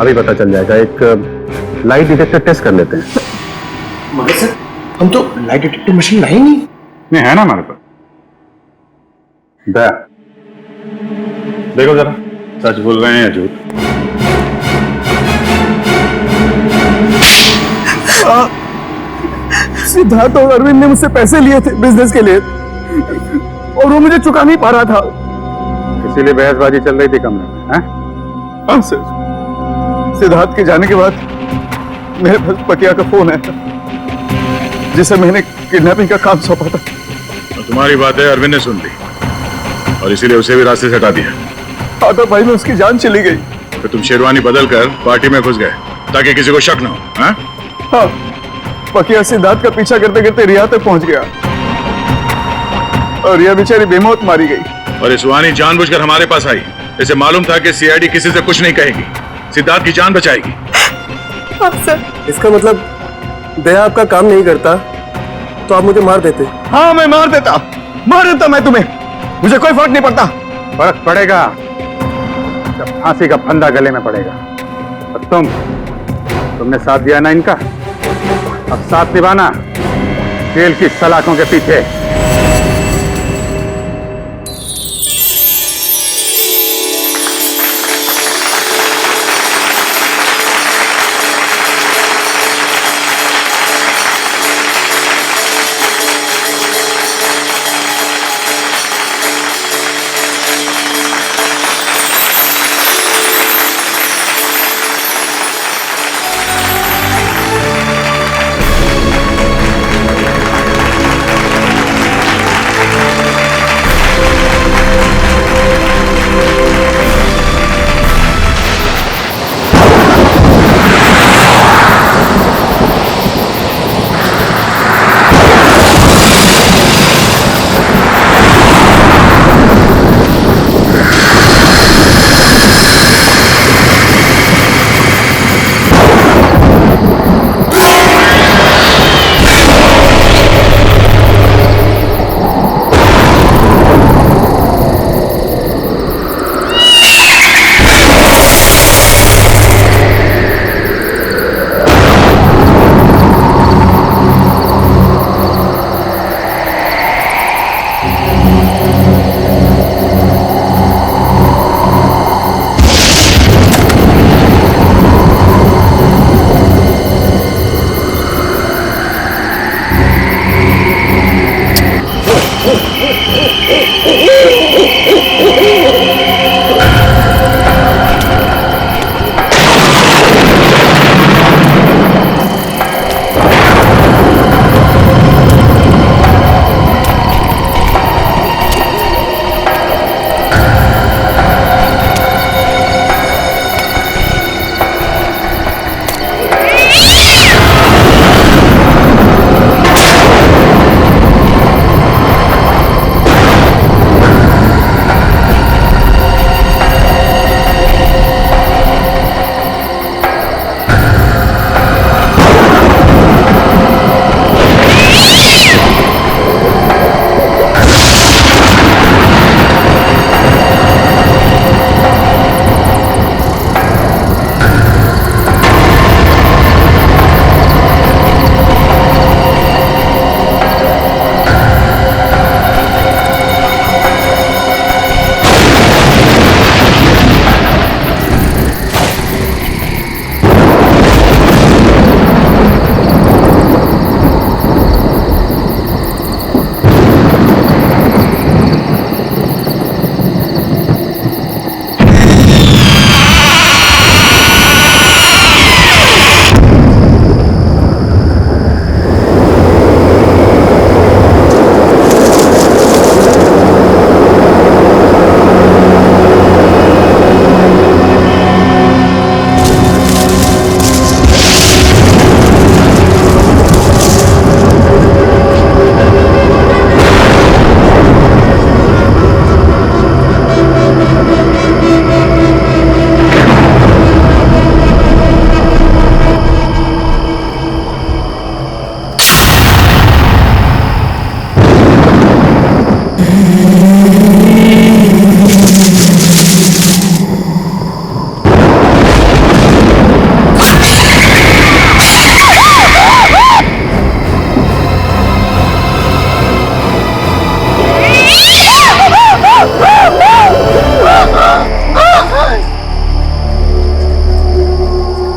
J: अभी पता चल जाएगा। एक लाइट डिटेक्टर टेस्ट कर लेते हैं।
C: मगर सर हम तो लाइट डिटेक्टर मशीन लाई नहीं
J: है ना हमारे पास। दया देखो जरा, सच बोल रहे हैं या झूठ?
C: सिद्धार्थ और अरविंद ने मुझसे पैसे लिए थे बिजनेस के लिए, और वो मुझे चुका नहीं पा रहा था।
J: इसीलिए बहसबाजी चल रही थी कमरे में?
C: हाँ सर, सिद्धार्थ के जाने के बाद मेरे पास पकिया का फोन आया था, जिसे मैंने किडनैपिंग का काम सौंपा था।
J: और तुम्हारी बातें अरविंद ने सुन ली और इसीलिए उसे भी रास्ते से हटा दिया।
C: आधा भाई में उसकी जान चली गई।
J: तो तुम शेरवानी बदल कर पार्टी में घुस गए ताकि किसी को शक न हो। हाँ?
C: हाँ, पकिया सिद्धार्थ का पीछा करते करते रिया तक पहुंच गया, और रिया बेचारी बेमौत मारी गई।
J: और ये सुहानी जानबूझकर हमारे पास आई। इसे मालूम था कि सीआईडी किसी से कुछ नहीं कहेगी। सिद्धार्थ की जान बचाएगी।
F: हाँ सर। इसका मतलब दया आपका काम नहीं करता तो आप मुझे मार देते।
E: हाँ मैं मार देता मैं तुम्हें, मुझे कोई फर्क नहीं पड़ता।
C: फर्क पड़ेगा जब फांसी का फंदा गले में पड़ेगा। और तुमने साथ दिया ना इनका, अब साथ निभाना जेल की सलाखों के पीछे।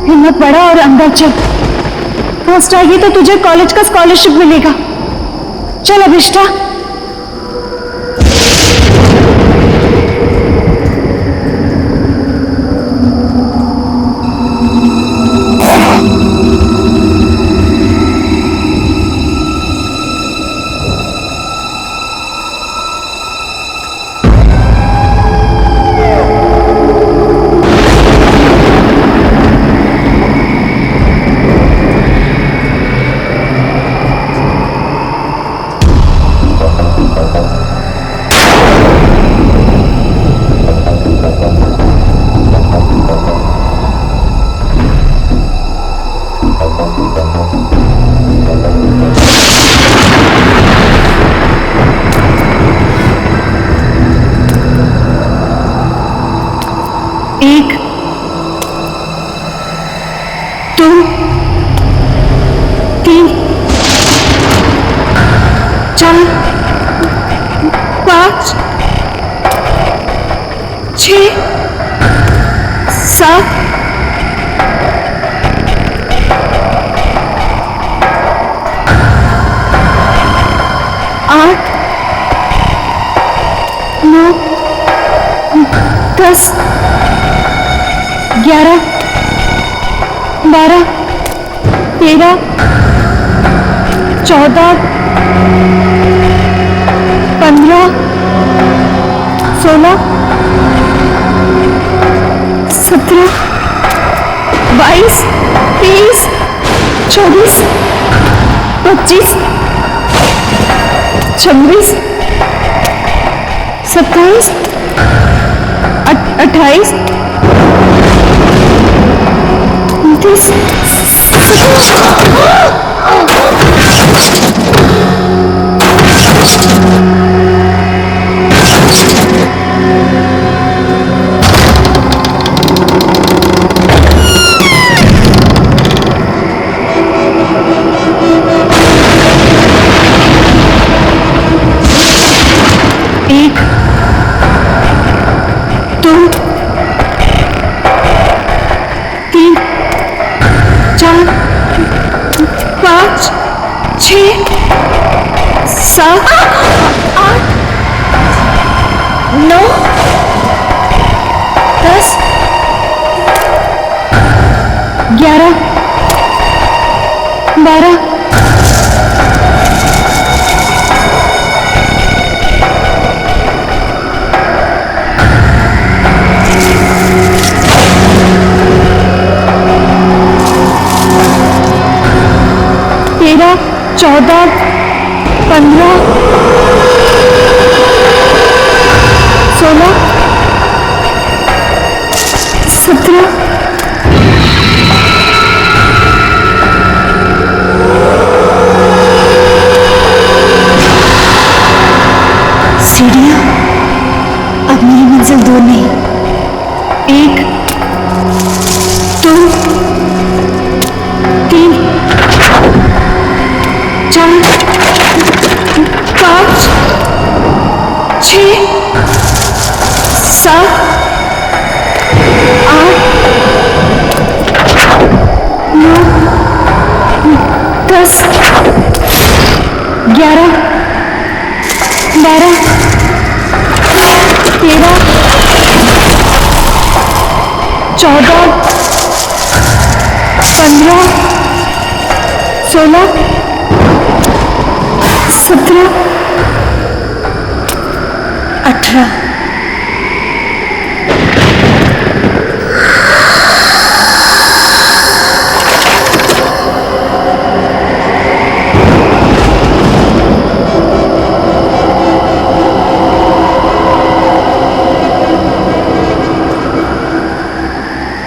N: हिम्मत बढ़ा और अंदर चल। फर्स्ट आएगी तो तुझे कॉलेज का स्कॉलरशिप मिलेगा। चल अभिष्टा। 2 3 4 5 6 7 8 9 10 11 12 13 14 15 16 17 22 23 24 25 26 27 28 29 1 2 3 4 5 6 7 8 9 10 11 12 13 14 15 16 17 सीढ़ियां अब मेरी मंजिल दूर नहीं 1 2 3 4 5 6 7 8 9 10 11 12 13 14 15 16 17 18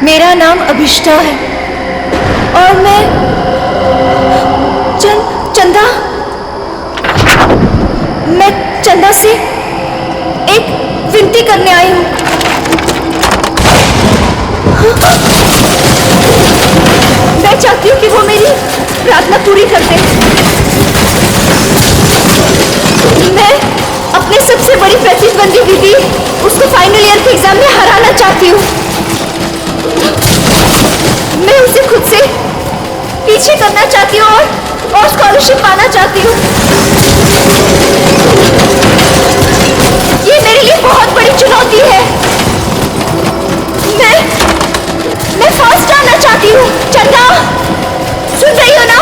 N: मेरा नाम अभिष्टा है और मैं चंदा मैं चंदा से एक विनती करने आई हूँ। मैं चाहती हूँ कि वो मेरी प्रार्थना पूरी कर दे। मैं अपने सबसे बड़ी प्रतिद्वंदी दीदी उसको फाइनल ईयर के एग्जाम में हराना चाहती हूँ। मैं उसे खुद से पीछे करना चाहती हूँ और स्कॉलरशिप पाना चाहती हूँ। ये मेरे लिए बहुत बड़ी चुनौती है। मैं फर्स्ट आना चाहती हूँ। चंदा, सुन रही हो ना?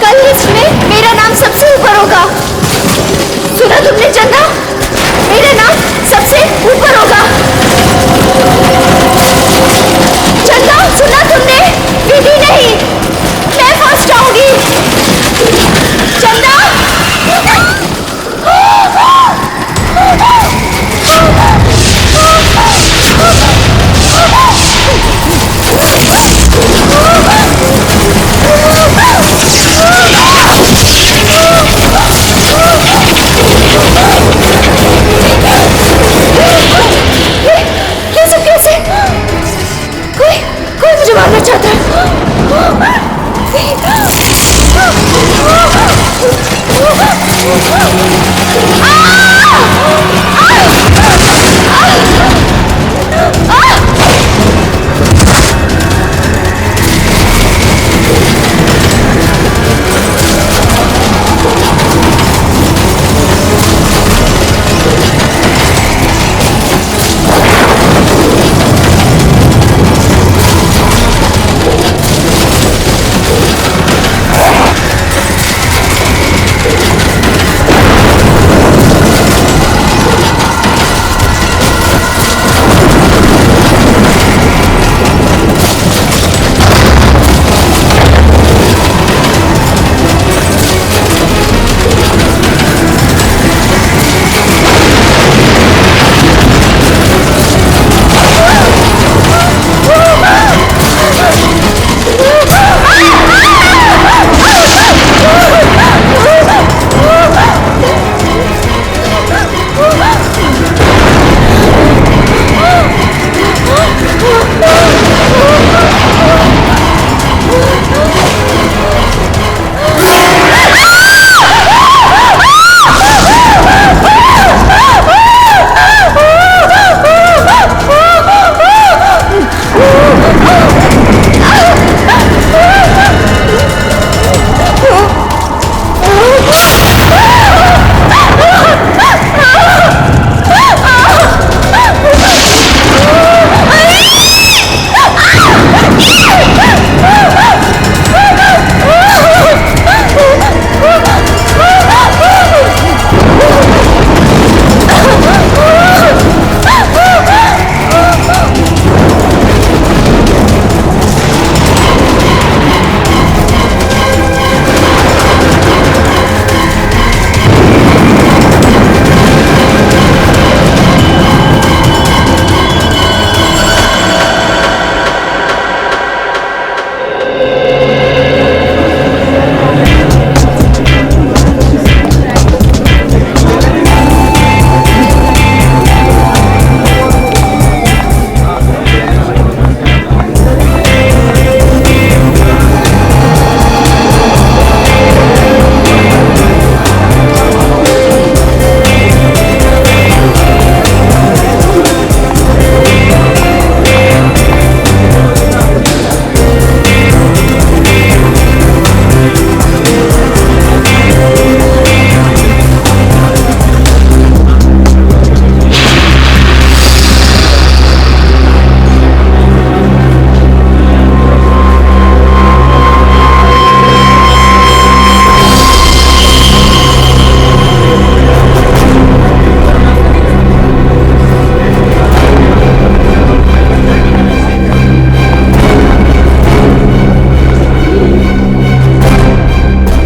N: कल लिस्ट में मेरा नाम सबसे ऊपर होगा। सुना तुमने चंदा? मेरा नाम सबसे ऊपर होगा। चंदा, सुना तुमने? विधि नहीं, मैं फर्स्ट आऊंगी। चंदा, Oh!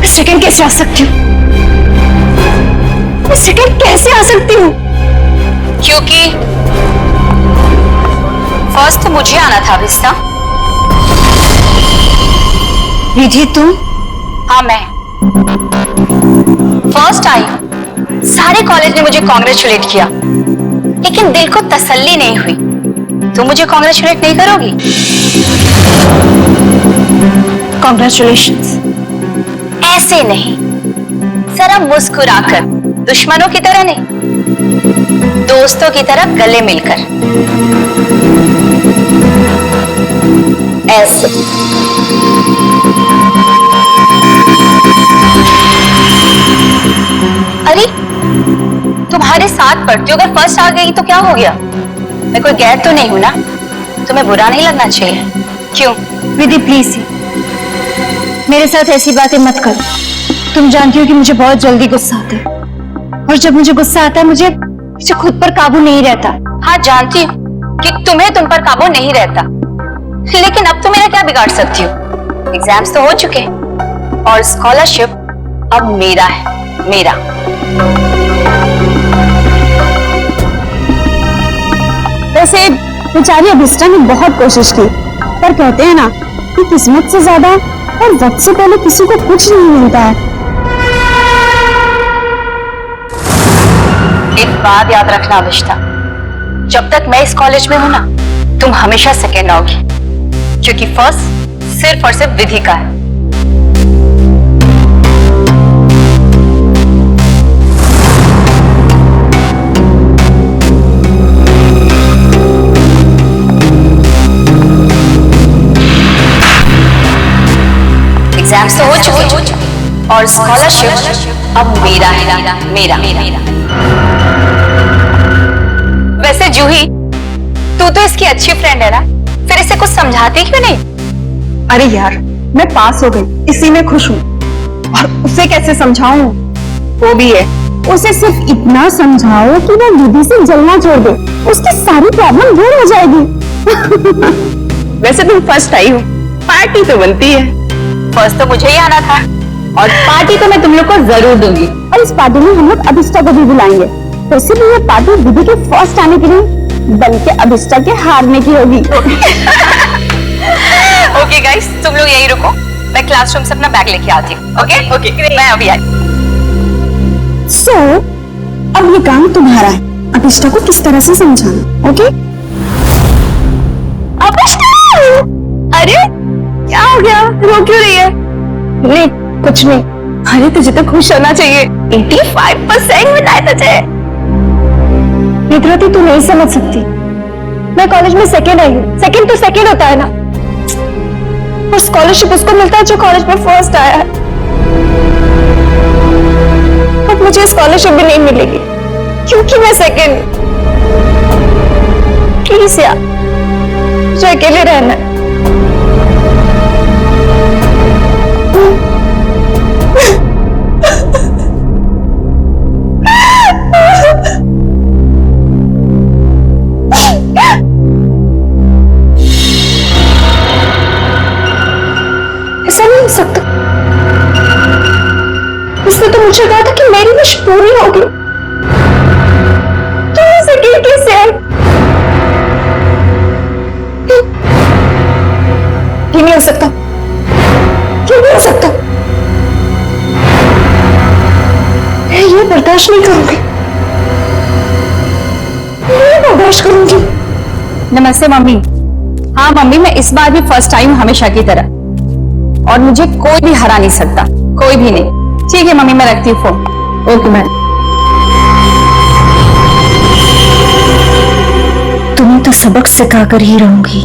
N: सेकंड कैसे आ सकती हूँ? मैं सेकंड कैसे आ सकती हूँ?
I: क्योंकि फर्स्ट तो मुझे आना था रिश्ता।
N: रिधि तुम?
I: हाँ मैं फर्स्ट आई। सारे कॉलेज ने मुझे कॉन्ग्रेचुलेट किया, लेकिन दिल को तसल्ली नहीं हुई। तुम मुझे कॉन्ग्रेचुलेट नहीं करोगी?
N: कॉन्ग्रेचुलेशंस।
I: ऐसे नहीं, जरा मुस्कुराकर, दुश्मनों की तरह नहीं, दोस्तों की तरह गले मिलकर। ऐसे। अरे तुम्हारे साथ पढ़ती हूँ, अगर फर्स्ट आ गई तो क्या हो गया? मैं कोई गैर तो नहीं हूं ना? तुम्हें बुरा नहीं लगना चाहिए। क्यों?
N: विधि प्लीज मेरे साथ ऐसी बातें मत करो। तुम जानती हो कि मुझे बहुत जल्दी गुस्सा आता है, और जब मुझे गुस्सा आता है मुझे खुद पर काबू नहीं रहता।
I: हाँ जानती हूँ कि तुम्हें तुम पर काबू नहीं रहता, लेकिन अब तो मेरा क्या बिगाड़ सकती हो? एग्जाम्स तो हो चुके और स्कॉलरशिप अब मेरा है, मेरा।
N: वैसे बेचारी अभिष्टा ने बहुत कोशिश की, पर कहते हैं ना कि किस्मत से ज्यादा और वक्त से पहले किसी को कुछ नहीं मिलता है।
I: एक बात याद रखना अभिष्टा, जब तक मैं इस कॉलेज में हूं ना, तुम हमेशा सेकेंड आओगी, क्योंकि फर्स्ट
Q: सिर्फ और सिर्फ विधि का है। एग्जाम्स तो हो चुके और स्कॉलरशिप अब मेरा है, मेरा। वैसे जूही, तू तो इसकी अच्छी फ्रेंड है ना, फिर इसे कुछ समझाती क्यों नहीं?
O: अरे यार, मैं पास हो गई, इसी में खुश हूँ। और उसे कैसे समझाऊं? वो भी है, उसे सिर्फ इतना समझाओ कि वो दीदी से जलना छोड़ दे, उसकी सारी प्रॉब्लम दूर हो जाएगी। वैसे तुम फर्स्ट आई हो, पार्टी तो बनती है।
Q: फर्स्ट तो मुझे ही आना था।
O: और पार्टी तो मैं तुम लोग को जरूर दूंगी। और इस पार्टी में हम लोग अभिष्टा को भी बुलाएंगे। वैसे भी ये पार्टी दीदी के फर्स्ट आने के लिए बल्कि अभिष्टा के हारने की होगी।
Q: ओके गाइस, तुम लोग यहीं रुको, मैं क्लासरूम से अपना बैग लेके आती हूँ। ओके ओके, मैं अभी आई।
O: सो अब ये काम तुम्हारा है, अभिष्टा को किस तरह से समझाना। ओके? अभिष्टा! अरे क्या हो गया, रो क्यों रही है? नहीं कुछ नहीं। अरे तुझे तो खुश होना चाहिए, 85% मिला है तुझे। निद्रती तू नहीं समझ सकती, मैं कॉलेज में सेकेंड आई हूँ। सेकेंड तो सेकेंड होता है ना, और स्कॉलरशिप उसको मिलता है जो कॉलेज में फर्स्ट आया है। अब मुझे स्कॉलरशिप भी नहीं मिलेगी क्योंकि मैं सेकेंड। प्लीज यार, मुझे अकेले रहना है। ऐसा नहीं हो सकता। उसने तो मुझे कहा था कि मेरी विश पूरी होगी, तो ऐसे कैसे आई? ये नहीं हो सकता, ये नहीं हो सकता। मैं ये बर्दाश्त नहीं करूंगी, मैं बर्दाश्त करूंगी। नमस्ते मम्मी। हाँ मम्मी, मैं इस बार भी फर्स्ट टाइम हमेशा की तरह, और मुझे कोई भी हरा नहीं सकता, कोई भी नहीं। ठीक है मम्मी, मैं रखती हूँ फोन। Okay ma'am. तुम्हें तो सबक सिखा कर ही रहूंगी।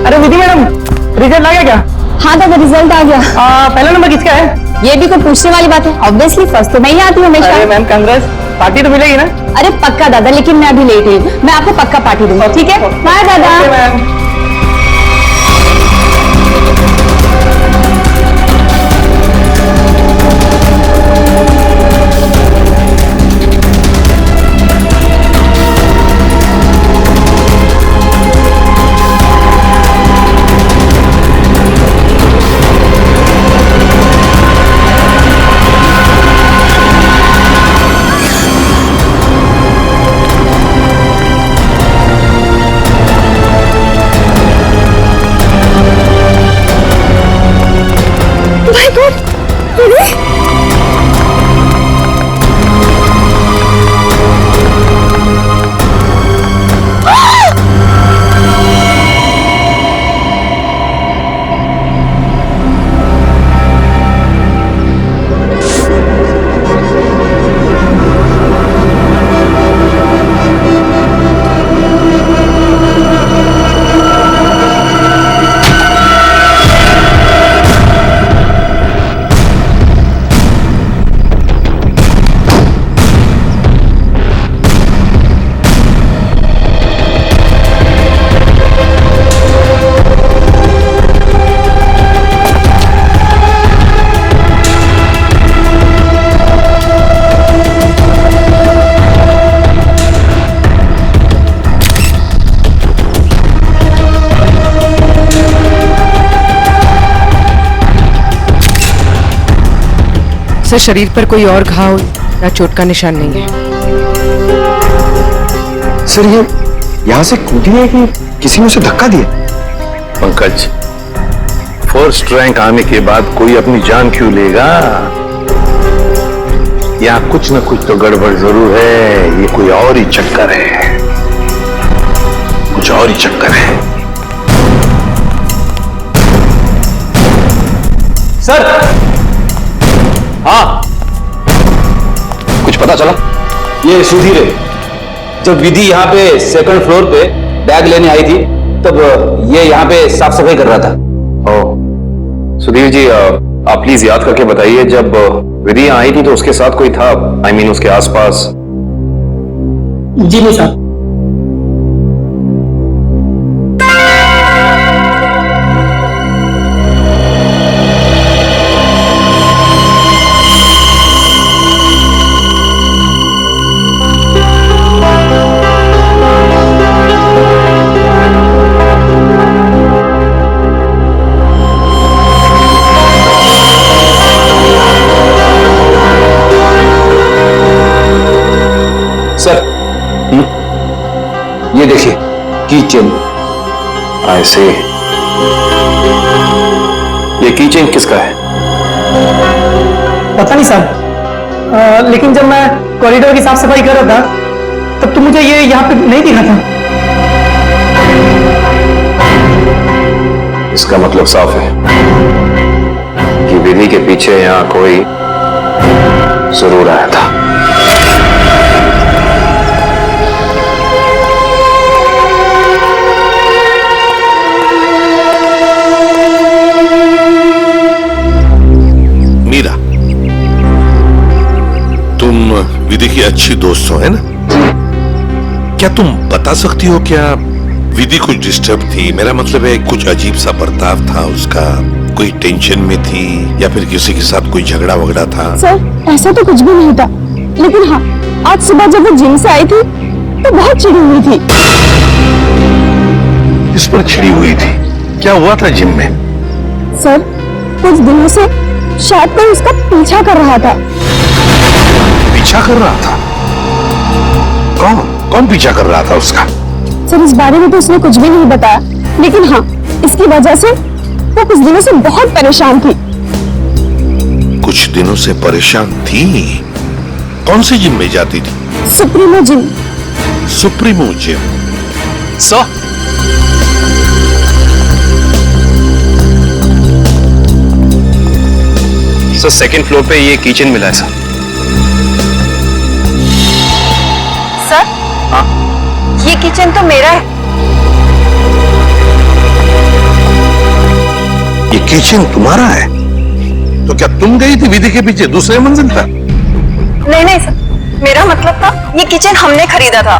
E: अरे विधि मैडम, रिजल्ट आ गया क्या?
O: हाँ दादा, रिजल्ट आ गया।
E: पहला नंबर किसका है?
O: ये भी कोई पूछने वाली बात है? ऑब्वियसली फर्स्ट तो मैं ही आती हूँ हमेशा।
E: अरे मैम कांग्रेस, पार्टी तो मिलेगी ना?
O: अरे पक्का दादा, लेकिन मैं अभी लेट हुई, मैं आपको पक्का पार्टी दूंगा। ठीक है, बाय दादा।
P: सर, शरीर पर कोई और घाव या चोट का निशान नहीं है।
A: सर, ये यहाँ से कूदी है कि किसी ने उसे धक्का दिया?
J: पंकज,
A: फर्स्ट रैंक आने के बाद कोई अपनी जान क्यों लेगा? यहाँ कुछ न कुछ तो गड़बड़ जरूर है। ये कोई और ही चक्कर है, कुछ और ही चक्कर है।
E: सर, हाँ, कुछ पता चला? ये सुधीर है। जब विधि यहाँ पे सेकंड फ्लोर पे बैग लेने आई थी तब ये यहाँ पे साफ सफाई कर रहा था।
A: सुधीर जी, आप प्लीज याद करके बताइए, जब विधि यहाँ आई थी तो उसके साथ कोई था? I mean, उसके आसपास?
R: जी नहीं साहब।
E: ये देखिए, की चेन।
A: ऐसे ये की चेन किसका है?
R: पता नहीं साहब, लेकिन जब मैं कॉरिडोर की साफ सफाई कर रहा था तब तो मुझे ये यहाँ पे नहीं दिखा था।
A: इसका मतलब साफ है कि विधि के पीछे यहाँ कोई जरूर आया था।
J: मीरा, तुम विधि की अच्छी दोस्त हो, है ना? क्या तुम बता सकती हो क्या विधि कुछ डिस्टर्ब थी? मेरा मतलब है कुछ अजीब सा बर्ताव था उसका, कोई टेंशन में थी या फिर किसी के साथ कोई झगड़ा वगड़ा था?
N: सर, ऐसा तो कुछ भी नहीं था, लेकिन हाँ, आज सुबह जब वो जिम से आई थी तो बहुत चिड़ी हुई थी।
J: इस पर चिड़ी हुई थी? क्या हुआ था जिम में?
N: सर, कुछ दिनों से शायद कोई उसका पीछा कर रहा था।
J: पीछा कर रहा था? कौन पीछा कर रहा था उसका?
N: सर, इस बारे में तो उसने कुछ भी नहीं बताया, लेकिन हाँ, इसकी वजह से वो कुछ दिनों से बहुत परेशान थी।
J: कुछ दिनों से परेशान थी? कौन सी जिम में जाती थी?
N: Supremo gym.
J: Supremo gym?
E: Sir, second floor पे ये किचन मिला है सर।
Q: सर,
E: हाँ,
Q: ये किचन तो मेरा है।
J: ये किचन तुम्हारा है? तो क्या तुम गई थी विधि के पीछे दूसरे मंजिल पर?
Q: नहीं सर, मेरा मतलब था ये किचन हमने खरीदा था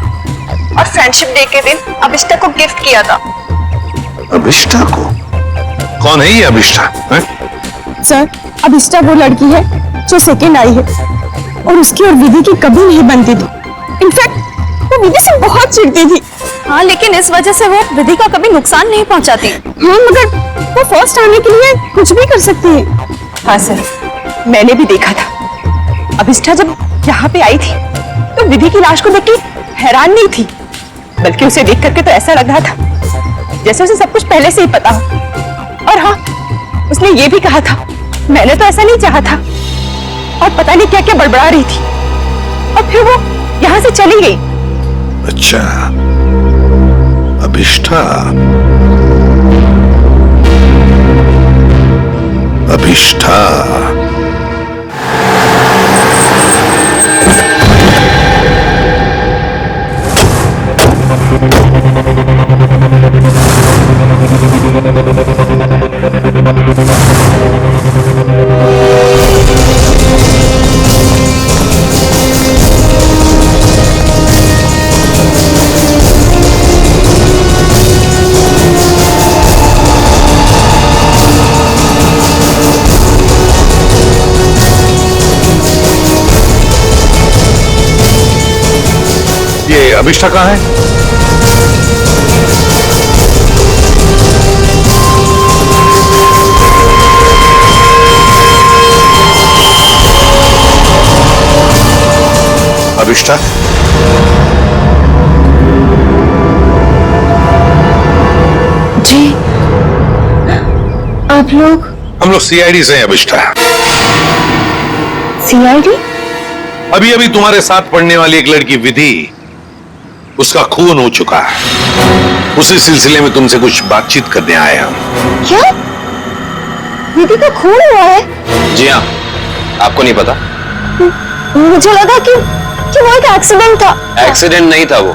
Q: और फ्रेंडशिप डे के दिन अभिष्टा को गिफ्ट किया था।
J: अभिष्टा को? कौन है ये अभिष्टा?
N: सर, अभिष्टा वो लड़की है जो सेकंड आई है और उसकी और विधि की कभी नहीं बनती थी। इनफैक्ट वो विधि से बहुत चिढ़ती थी।
Q: हाँ, लेकिन इस वजह से वो विधि का कभी नुकसान नहीं पहुंचाती।
N: हाँ, मगर वो फर्स्ट आने के लिए कुछ भी कर सकती है।
P: हाँ सर, मैंने भी देखा था। अभिष्टा जब यहाँ पे आई थी तो विधि की लाश को देख के हैरान नहीं थी, बल्कि उसे देख करके तो ऐसा लग रहा था जैसे उसे सब कुछ पहले से ही पता हो। और हाँ, उसने ये भी कहा था, मैंने तो ऐसा नहीं चाहा था, और पता नहीं क्या क्या बड़बड़ा रही थी, और फिर वो यहाँ से चली गई।
J: अच्छा, अभिष्टा। अभिष्टा अभिष्टा कहाँ है? अभिष्टा?
N: जी, आप आप लोग
J: हम लोग सीआईडी से हैं अभिष्ठा।
N: सीआईडी?
J: अभी अभी तुम्हारे साथ पढ़ने वाली एक लड़की विधि, उसका खून हो चुका है। उसी सिलसिले में तुमसे कुछ बातचीत करने आए हम।
N: क्या विधि का खून हुआ है?
E: जी हाँ, आपको नहीं पता?
N: मुझे लगा कि वो एक एक्सीडेंट था।
E: एक्सीडेंट नहीं था, वो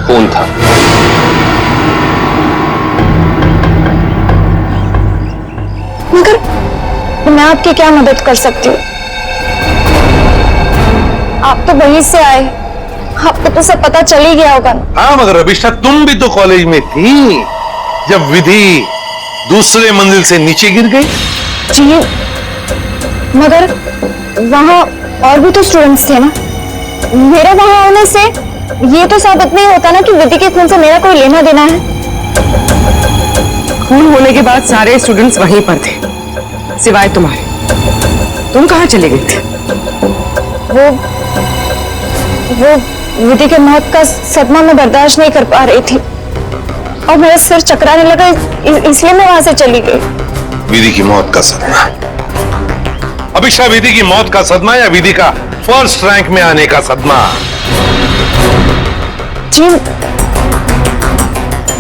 E: खून था।
N: मगर मैं आपकी क्या मदद कर सकती हूँ? आप तो वहीं से आए, आपको तो सब पता चल ही गया होगा।
J: हाँ, मगर अभिष्ठा तुम भी तो कॉलेज में थी जब विधि दूसरे मंजिल से नीचे गिर गई।
N: जी, मगर वहाँ और भी तो स्टूडेंट्स थे ना। मेरा वहाँ होने से ये तो साबित नहीं होता ना कि विधि के खून से मेरा कोई लेना देना है।
P: खून होने के बाद सारे स्टूडेंट्स वहीं पर थे, सिवाय तुम्हारे। तुम कहाँ चले गए थे?
N: वो विधि के मौत का सदमा मैं बर्दाश्त नहीं कर पा रही थी और मेरा सिर चकराने लगा, इसलिए मैं वहां से चली गई।
J: विधि की मौत का सदमा? अभिष्ठा, विधि की मौत का सदमा या विधि का फर्स्ट रैंक में आने का सदमा?
N: जी,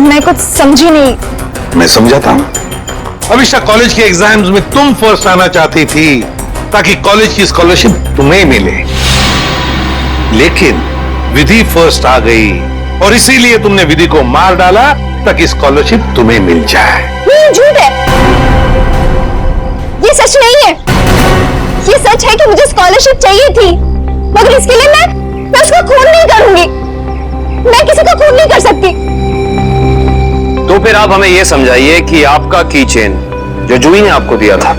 N: मैं कुछ समझी नहीं।
J: मैं समझाता हूं। अभिष्ठा, कॉलेज के एग्जाम्स में तुम फर्स्ट आना चाहती थी ताकि कॉलेज की स्कॉलरशिप तुम्हें मिले, लेकिन विधि फर्स्ट आ गई और इसीलिए तुमने विधि को मार डाला ताकि स्कॉलरशिप तुम्हें मिल जाए।
N: ये झूठ है, ये सच नहीं है। ये सच है कि मुझे स्कॉलरशिप चाहिए थी, मगर इसके लिए मैं उसका खून नहीं करूंगी। मैं किसी का खून नहीं कर सकती।
E: तो फिर आप हमें यह समझाइए कि आपका की चेन जो जूही ने आपको दिया था,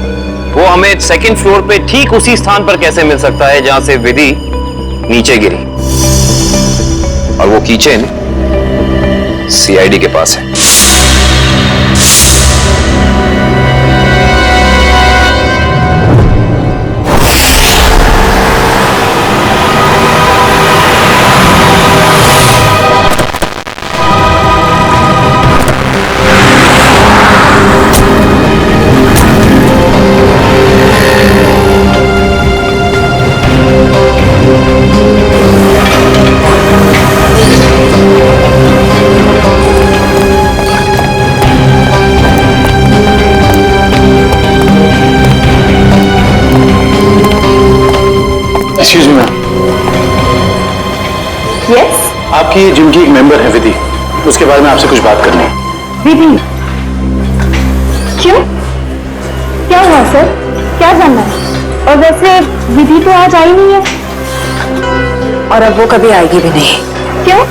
E: वो हमें सेकंड फ्लोर पे ठीक उसी स्थान पर कैसे मिल सकता है जहां से विधि नीचे गिरी, और वो की चेन सीआईडी के पास है।
C: Excuse me ma'am.
N: यस?
C: आपकी जिम की एक मेंबर है विधि, उसके बारे में आपसे कुछ बात करनी है।
N: विधि? क्यों? क्या हुआ सर? क्या जानना है? और वैसे विधि तो आज आई नहीं है।
P: और अब वो कभी आएगी भी नहीं।
N: क्यों?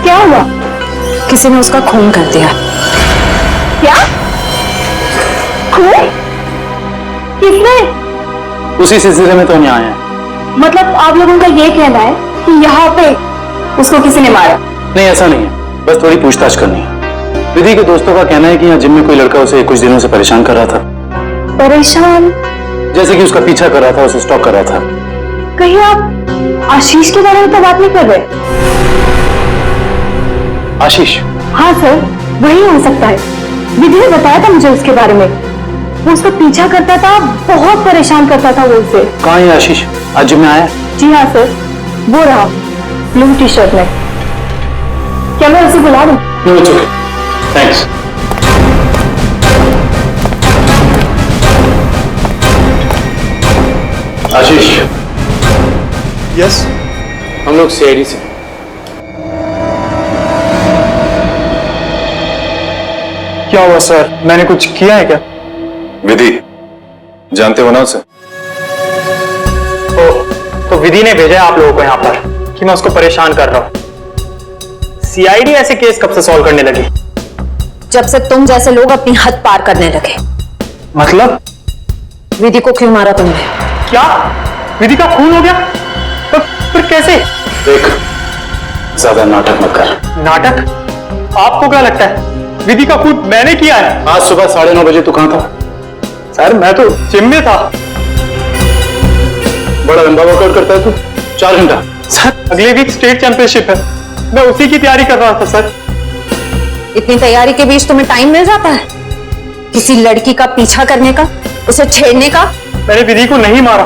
N: क्या हुआ?
P: किसी ने उसका खून कर दिया।
N: क्या? खून? किसने?
C: उसी सिलसिले में तो हम यहाँ आए हैं।
N: मतलब आप लोगों का ये कहना है कि यहाँ पे उसको किसी ने मारा?
C: नहीं, ऐसा नहीं है, बस थोड़ी पूछताछ करनी है। विधि के दोस्तों का कहना है कि यहाँ जिम में कोई लड़का उसे कुछ दिनों से परेशान कर रहा था।
N: परेशान?
C: जैसे कि उसका पीछा कर रहा था, उसे स्टॉक कर रहा था।
N: कहीं आप आशीष के बारे में तो बात नहीं कर रहे?
C: आशीष?
N: हाँ सर, वही हो सकता है। विधि ने बताया था मुझे उसके बारे में। वो उसका पीछा करता था, बहुत परेशान करता था वो उसे।
C: कहाँ है आशीष? आज जिम में आया?
N: जी हाँ सर, वो रहा ब्लू टी शर्ट में। क्या मैं उसे बुला दूं?
C: No, it's okay, thanks. Ashish?
F: Yes?
C: हम लोग सीआईडी से।
F: क्या हुआ सर? मैंने कुछ किया है क्या?
J: विधि, जानते हो ना उसे?
R: तो विधि ने भेजा है आप लोगों को यहाँ पर कि मैं उसको परेशान कर रहा हूँ। सीआईडी ऐसे केस कब से सॉल्व करने लगी?
P: जब से तुम जैसे लोग अपनी हद पार करने लगे।
R: मतलब?
P: विधि को क्यों मारा तुमने?
R: क्या? विधि का खून हो गया? तो फिर कैसे?
C: देख, ज्यादा नाटक मत कर।
R: नाटक? आपको क्या लगता है विधि का खून मैंने किया है?
C: आज सुबह 9:30 बजे तू कहाँ था?
R: सर मैं तो जिम में था।
C: बड़ा लंबा वर्कआउट करता है तू, 4 घंटा।
R: सर अगले वीक स्टेट चैंपियनशिप है, मैं उसी की तैयारी कर रहा था सर।
P: इतनी तैयारी के बीच तुम्हें टाइम मिल जाता है?
Q: किसी लड़की का पीछा करने का, उसे छेड़ने का?
R: मैंने विधि को नहीं मारा,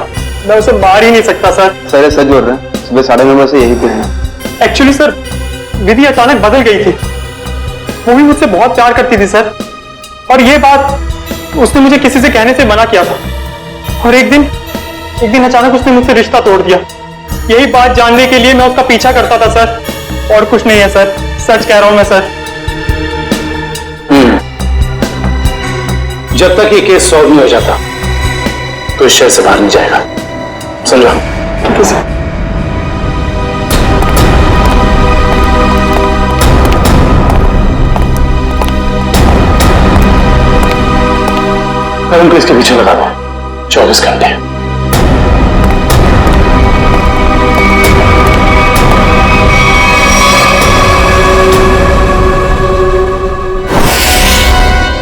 R: मैं उसे मार ही नहीं सकता सर।
C: सर सच बोल रहे हैं, सुबह 9:30 से यही पे हैं।
R: एक्चुअली सर, विधि अचानक बदल गई थी। वो भी मुझसे बहुत प्यार करती थी सर, और ये बात उसने मुझे किसी से कहने से मना किया था। और एक दिन अचानक उसने मुझसे रिश्ता तोड़ दिया। यही बात जानने के लिए मैं उसका पीछा करता था सर, और कुछ नहीं है सर, सच कह रहा हूं मैं सर।
C: जब तक ये केस सॉल्व नहीं हो जाता तो इस शहर से बाहर नहीं जाएगा, समझो?
R: ठीक है सर।
C: करण को इसके पीछे लगा दो 24 घंटे।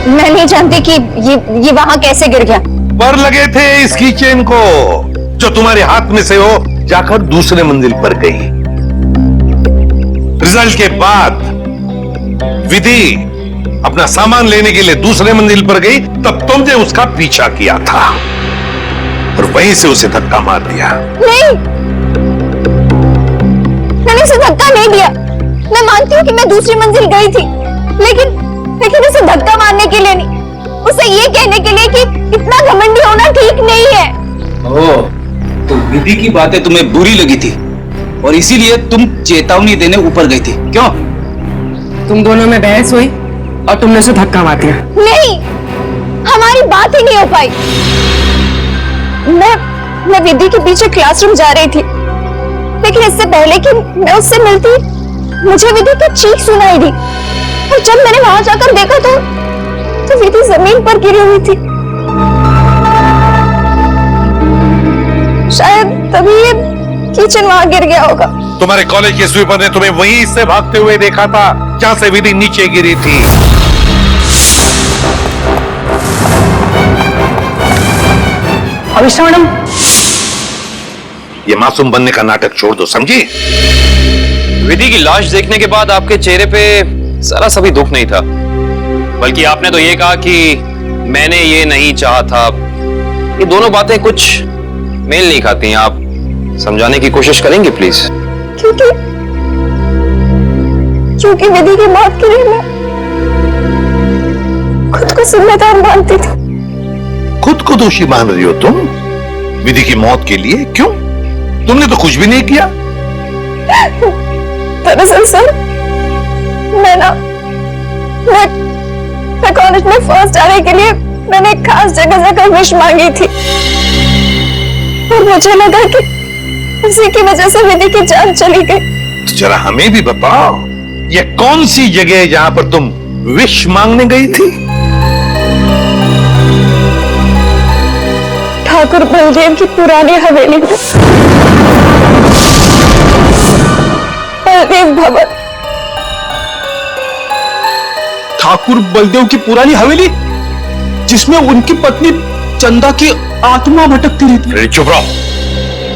N: मैं नहीं जानती कि ये वहां कैसे गिर गया।
S: पर लगे थे इस कीचेन को जो तुम्हारे हाथ में से हो जाकर दूसरे मंजिल पर गई। रिजल्ट के बाद विधि अपना सामान लेने के लिए दूसरे मंजिल पर गई, तब तुमने उसका पीछा किया था और वहीं से उसे धक्का मार दिया।
N: नहीं, मैंने उसे धक्का नहीं दिया। मैं मानती हूँ कि मैं दूसरी मंजिल गई थी, लेकिन उसे धक्का मारने के लिए नहीं, उसे ये कहने के लिए कि इतना घमंडी होना ठीक नहीं है।
E: ओह, तो विधि की बातें तुम्हें बुरी लगी थी और इसीलिए तुम चेतावनी देने ऊपर गई थी, क्यों?
R: तुम दोनों में बहस हुई और तुमने उसे धक्का मार दिया।
N: नहीं, हमारी बात ही नहीं हो पाई। मैं विधि के पीछे क्लासरूम जा रही थी, लेकिन इससे पहले कि मैं उससे मिलती, मुझे विधि की चीख सुनाई दी, और जब मैंने वहां जाकर देखा तो विधि जमीन पर गिरी हुई थी। शायद तभी ये किचन वहां गिर गया होगा।
S: तुम्हारे कॉलेज के स्वीपर ने तुम्हें वहीं से भागते हुए देखा था जहां से विधि नीचे गिरी थी।
R: अभिष्ठा मैडम,
S: ये मासूम बनने का नाटक छोड़ दो, समझी?
K: विधि की लाश देखने के बाद आपके चेहरे पे सारा सभी दुख नहीं था, बल्कि आपने तो ये कहा कि मैंने ये नहीं चाहा था। ये दोनों बातें कुछ मेल नहीं खाती हैं। आप समझाने की कोशिश करेंगे प्लीज?
N: क्योंकि विधि की मौत के लिए मैं खुद को जिम्मेदार मानती थी।
S: खुद को दोषी मान रही हो तुम विधि की मौत के लिए? क्यों? तुमने तो कुछ भी नहीं किया।
N: दरअसल सर, मैं कॉलेज में फर्स्ट आने के लिए मैंने एक खास जगह जाकर विश मांगी थी, और मुझे लगा कि उसी की वजह से विधि की जान चली गई।
S: तो जरा हमें भी बताओ, ये कौन सी जगह है जहां पर तुम विश मांगने गई थी?
N: ठाकुर बलदेव की पुरानी हवेली में, बलदेव भवन।
E: ठाकुर बलदेव की पुरानी हवेली, जिसमें उनकी पत्नी चंदा की आत्मा भटकती रहती।
S: अरे चुप रहो,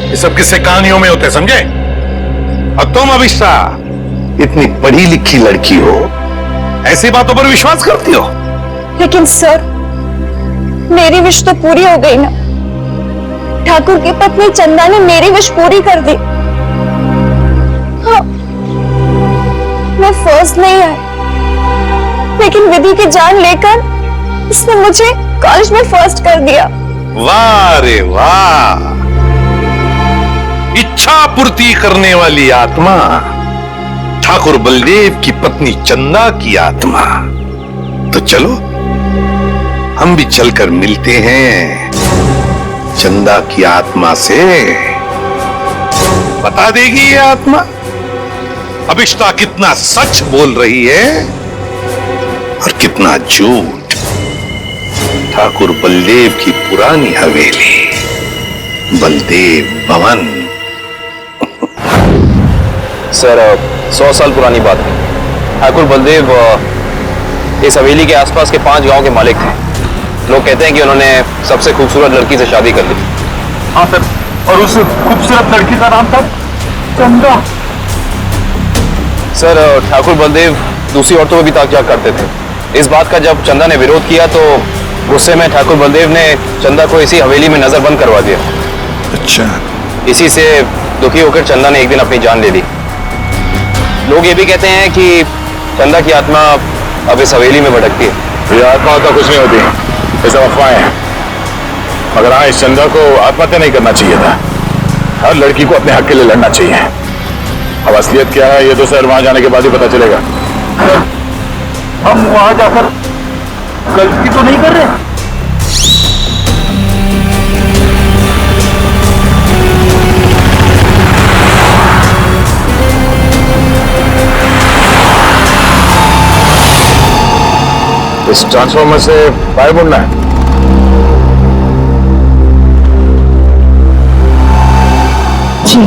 S: ये सब किस्से कहानियों में होते, समझे? और तुम अभिष्ठा इतनी पढ़ी लिखी लड़की हो, ऐसी बातों पर विश्वास करती हो?
N: लेकिन सर, मेरी विश तो पूरी हो गई ना। ठाकुर की पत्नी चंदा ने मेरी विश पूरी कर दी। हाँ, मैं फर्स्ट नहीं आई, लेकिन विधि की जान लेकर उसने मुझे कॉलेज में फर्स्ट कर दिया।
S: वाह रे वाह, इच्छा पूर्ति करने वाली आत्मा, ठाकुर बलदेव की पत्नी चंदा की आत्मा। तो चलो हम भी चलकर मिलते हैं चंदा की आत्मा से। बता देगी ये आत्मा अभिष्ठा कितना सच बोल रही है और कितना झूठ। ठाकुर बलदेव की पुरानी हवेली, बलदेव भवन।
K: सर, 100 साल पुरानी बात है। ठाकुर बलदेव इस हवेली के आसपास के 5 गांव के मालिक थे। लोग कहते हैं कि उन्होंने सबसे खूबसूरत लड़की से शादी कर ली।
C: हाँ सर, और उस खूबसूरत लड़की का नाम था चंदा।
K: सर, ठाकुर बलदेव दूसरी औरतों पर भी ताक झाक करते थे। इस बात का जब चंदा ने विरोध किया तो गुस्से में ठाकुर बलदेव ने चंदा को इसी हवेली में नजरबंद करवा दिया।
J: अच्छा।
K: इसी से दुखी होकर चंदा ने एक दिन अपनी जान ले ली। लोग ये भी कहते हैं कि चंदा की आत्मा अब इस हवेली में भटकती है।
J: ये आत्मा होता कुछ नहीं होती, ये सब अफवाहें हैं। मगर हाँ, इस चंदा को आत्महत्या नहीं करना चाहिए था। हर लड़की को अपने हक के लिए लड़ना चाहिए। अब असलियत क्या है ये तो सर वहां जाने के बाद ही पता चलेगा।
C: हम वहां जाकर गलती तो नहीं कर रहे?
J: इस ट्रांसफॉर्मर से बाहर मुड़ना है।
N: जी।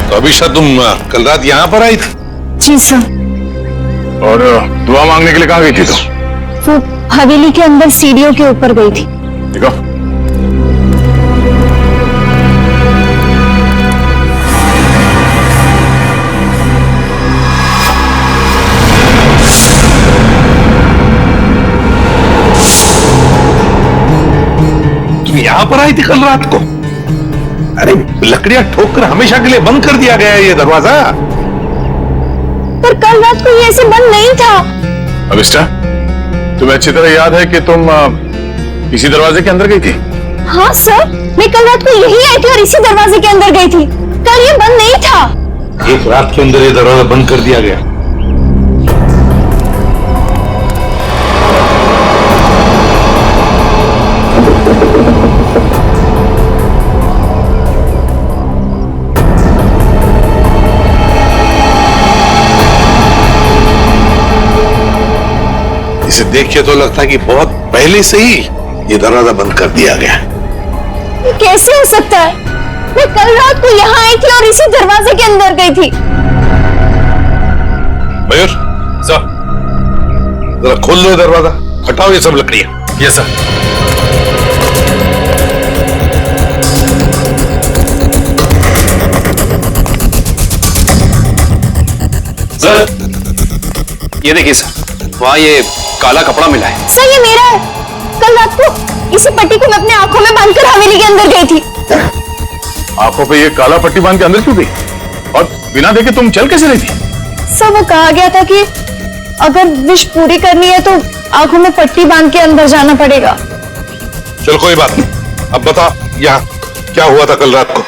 S: तो अभिषा तुम कल रात यहाँ पर आई थी?
N: जी सर।
J: और दुआ मांगने के लिए कहाँ गई थी
N: वो हवेली के अंदर सीढ़ियों के ऊपर गई थी।
J: देखो
S: तुम यहाँ पर आई थी कल रात को? अरे लकड़ियां ठोककर हमेशा के लिए बंद कर दिया गया है ये दरवाजा।
N: पर कल रात को ये ऐसे बंद नहीं था।
J: अभिष्टा, तुम्हें अच्छी तरह याद है कि तुम इसी दरवाजे के अंदर गई थी?
N: हाँ सर, मैं कल रात को यही आई थी और इसी दरवाजे के अंदर गई थी। कल ये बंद नहीं था।
S: एक रात के अंदर ये दरवाजा बंद कर दिया गया। इसे देख के तो लगता है कि बहुत पहले से ही ये दरवाजा बंद कर दिया गया।
N: कैसे हो सकता है? मैं कल रात को यहाँ आई थी और इसी दरवाजे के अंदर गई थी।
S: मयूर, सर, जरा खोल लो दरवाजा, हटाओ ये सब लकड़ियां।
K: Yes sir. सर, ये देखिए सर, वहाँ ये काला कपड़ा मिला है।
N: सर ये मेरा है। कल रात को इसी पट्टी को मैं अपने आंखों में बांधकर हवेली के अंदर गई थी।
J: आंखों पे ये काला पट्टी बांध के अंदर क्यों गई? और बिना देखे तुम चल कैसे रही थी?
N: सर वो कहा गया था कि अगर विश पूरी करनी है तो आंखों में पट्टी बांध के अंदर जाना पड़ेगा।
S: चल कोई बात नहीं, अब बता यहाँ क्या हुआ था कल रात को?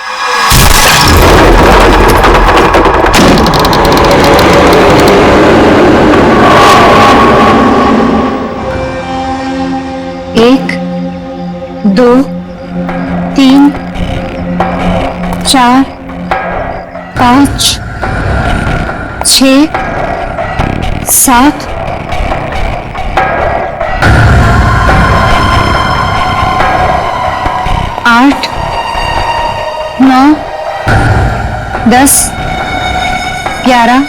N: एक, दो, तीन, चार, पाँच, छः, सात, आठ, नौ, 10, 11,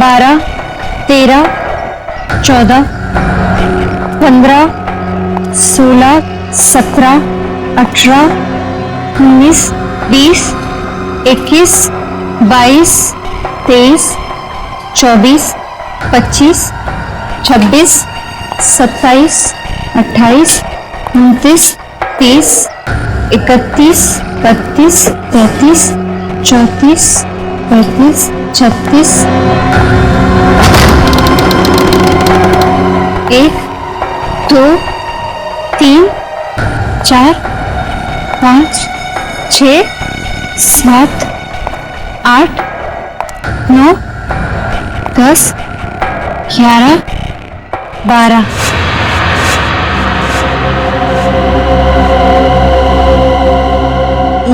N: 12, 13, 14, 15, 16, 17, 18, 19, 20, 21, 22, 23, 24, 25, 26, 27, 28, 29, 30, 31, 32, 33, 34, 35, 36, 1, 2, 3, 4, 5, 6, 7, 8, 9, 10, 11, 12।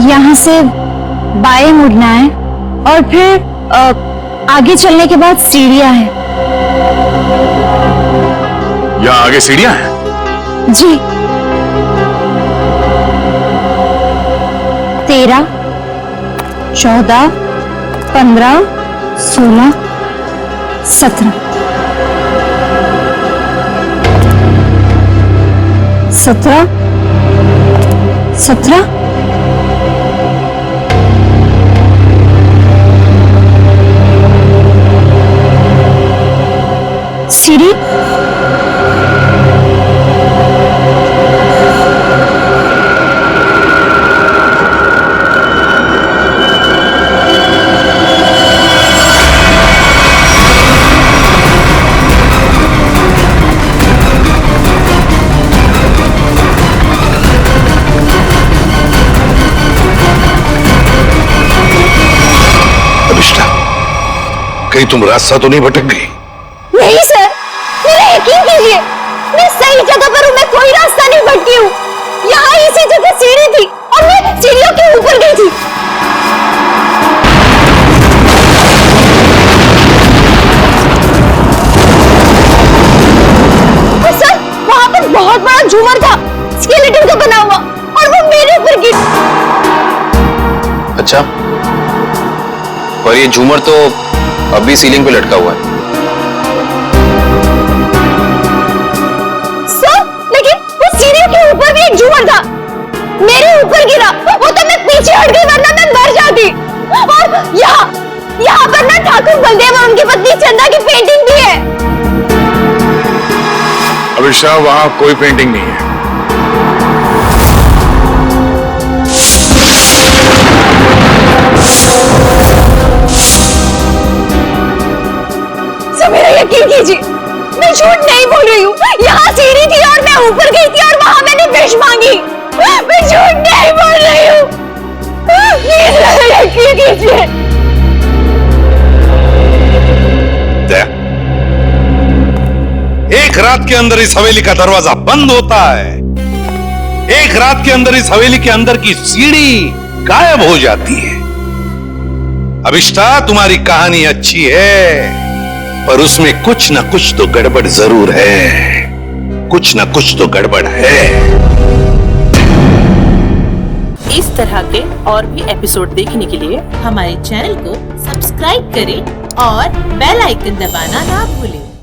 N: यहाँ से बाएं मुड़ना है और फिर आगे चलने के बाद सीढ़ियाँ हैं।
J: यहाँ आगे सीढ़ियां हैं?
N: जी 13, 14, 15, 16, 17, 17, 17, सीढ़ी
S: कहीं तुम रास्ता तो नहीं भटक गई?
N: नहीं सर, मेरा यकीन कीजिए, मैं सही जगह पर हूँ, मैं कोई रास्ता नहीं भटकी हूँ। यहाँ इसी जगह सीढ़ी थी और मैं सीढ़ियों के ऊपर गई थी। और सर, वहाँ पर बहुत बड़ा झूमर था, स्केलेटन का बना हुआ, और वो मेरे ऊपर गिर।
K: अच्छा, पर ये झूमर तो अभी सीलिंग पे लटका हुआ है।
N: सर, लेकिन वो सीढ़ियों के ऊपर भी एक झूमर था, मेरे ऊपर गिरा, वो तो मैं पीछे हट गई वरना मैं मर जाती। और यहाँ पर ना ठाकुर बलदेव और उनकी पत्नी चंदा की पेंटिंग भी है।
J: अभिषा, वहां कोई पेंटिंग नहीं है।
N: मेरा यकीन कीजिए, मैं झूठ नहीं बोल रही हूँ। यहाँ सीढ़ी थी और मैं ऊपर गई थी और वहां मैंने विश मांगी। मैं झूठ नहीं बोल रही हूँ, प्लीज मेरा यकीन कीजिए।
S: एक रात के अंदर इस हवेली का दरवाजा बंद होता है, एक रात के अंदर इस हवेली के अंदर की सीढ़ी गायब हो जाती है। अभिष्टा, तुम्हारी कहानी अच्छी है, पर उसमें कुछ ना कुछ तो गड़बड़ जरूर है, कुछ ना कुछ तो गड़बड़ है।
T: इस तरह के और भी एपिसोड देखने के लिए हमारे चैनल को सब्सक्राइब करें और बेल आइकन दबाना ना भूलें।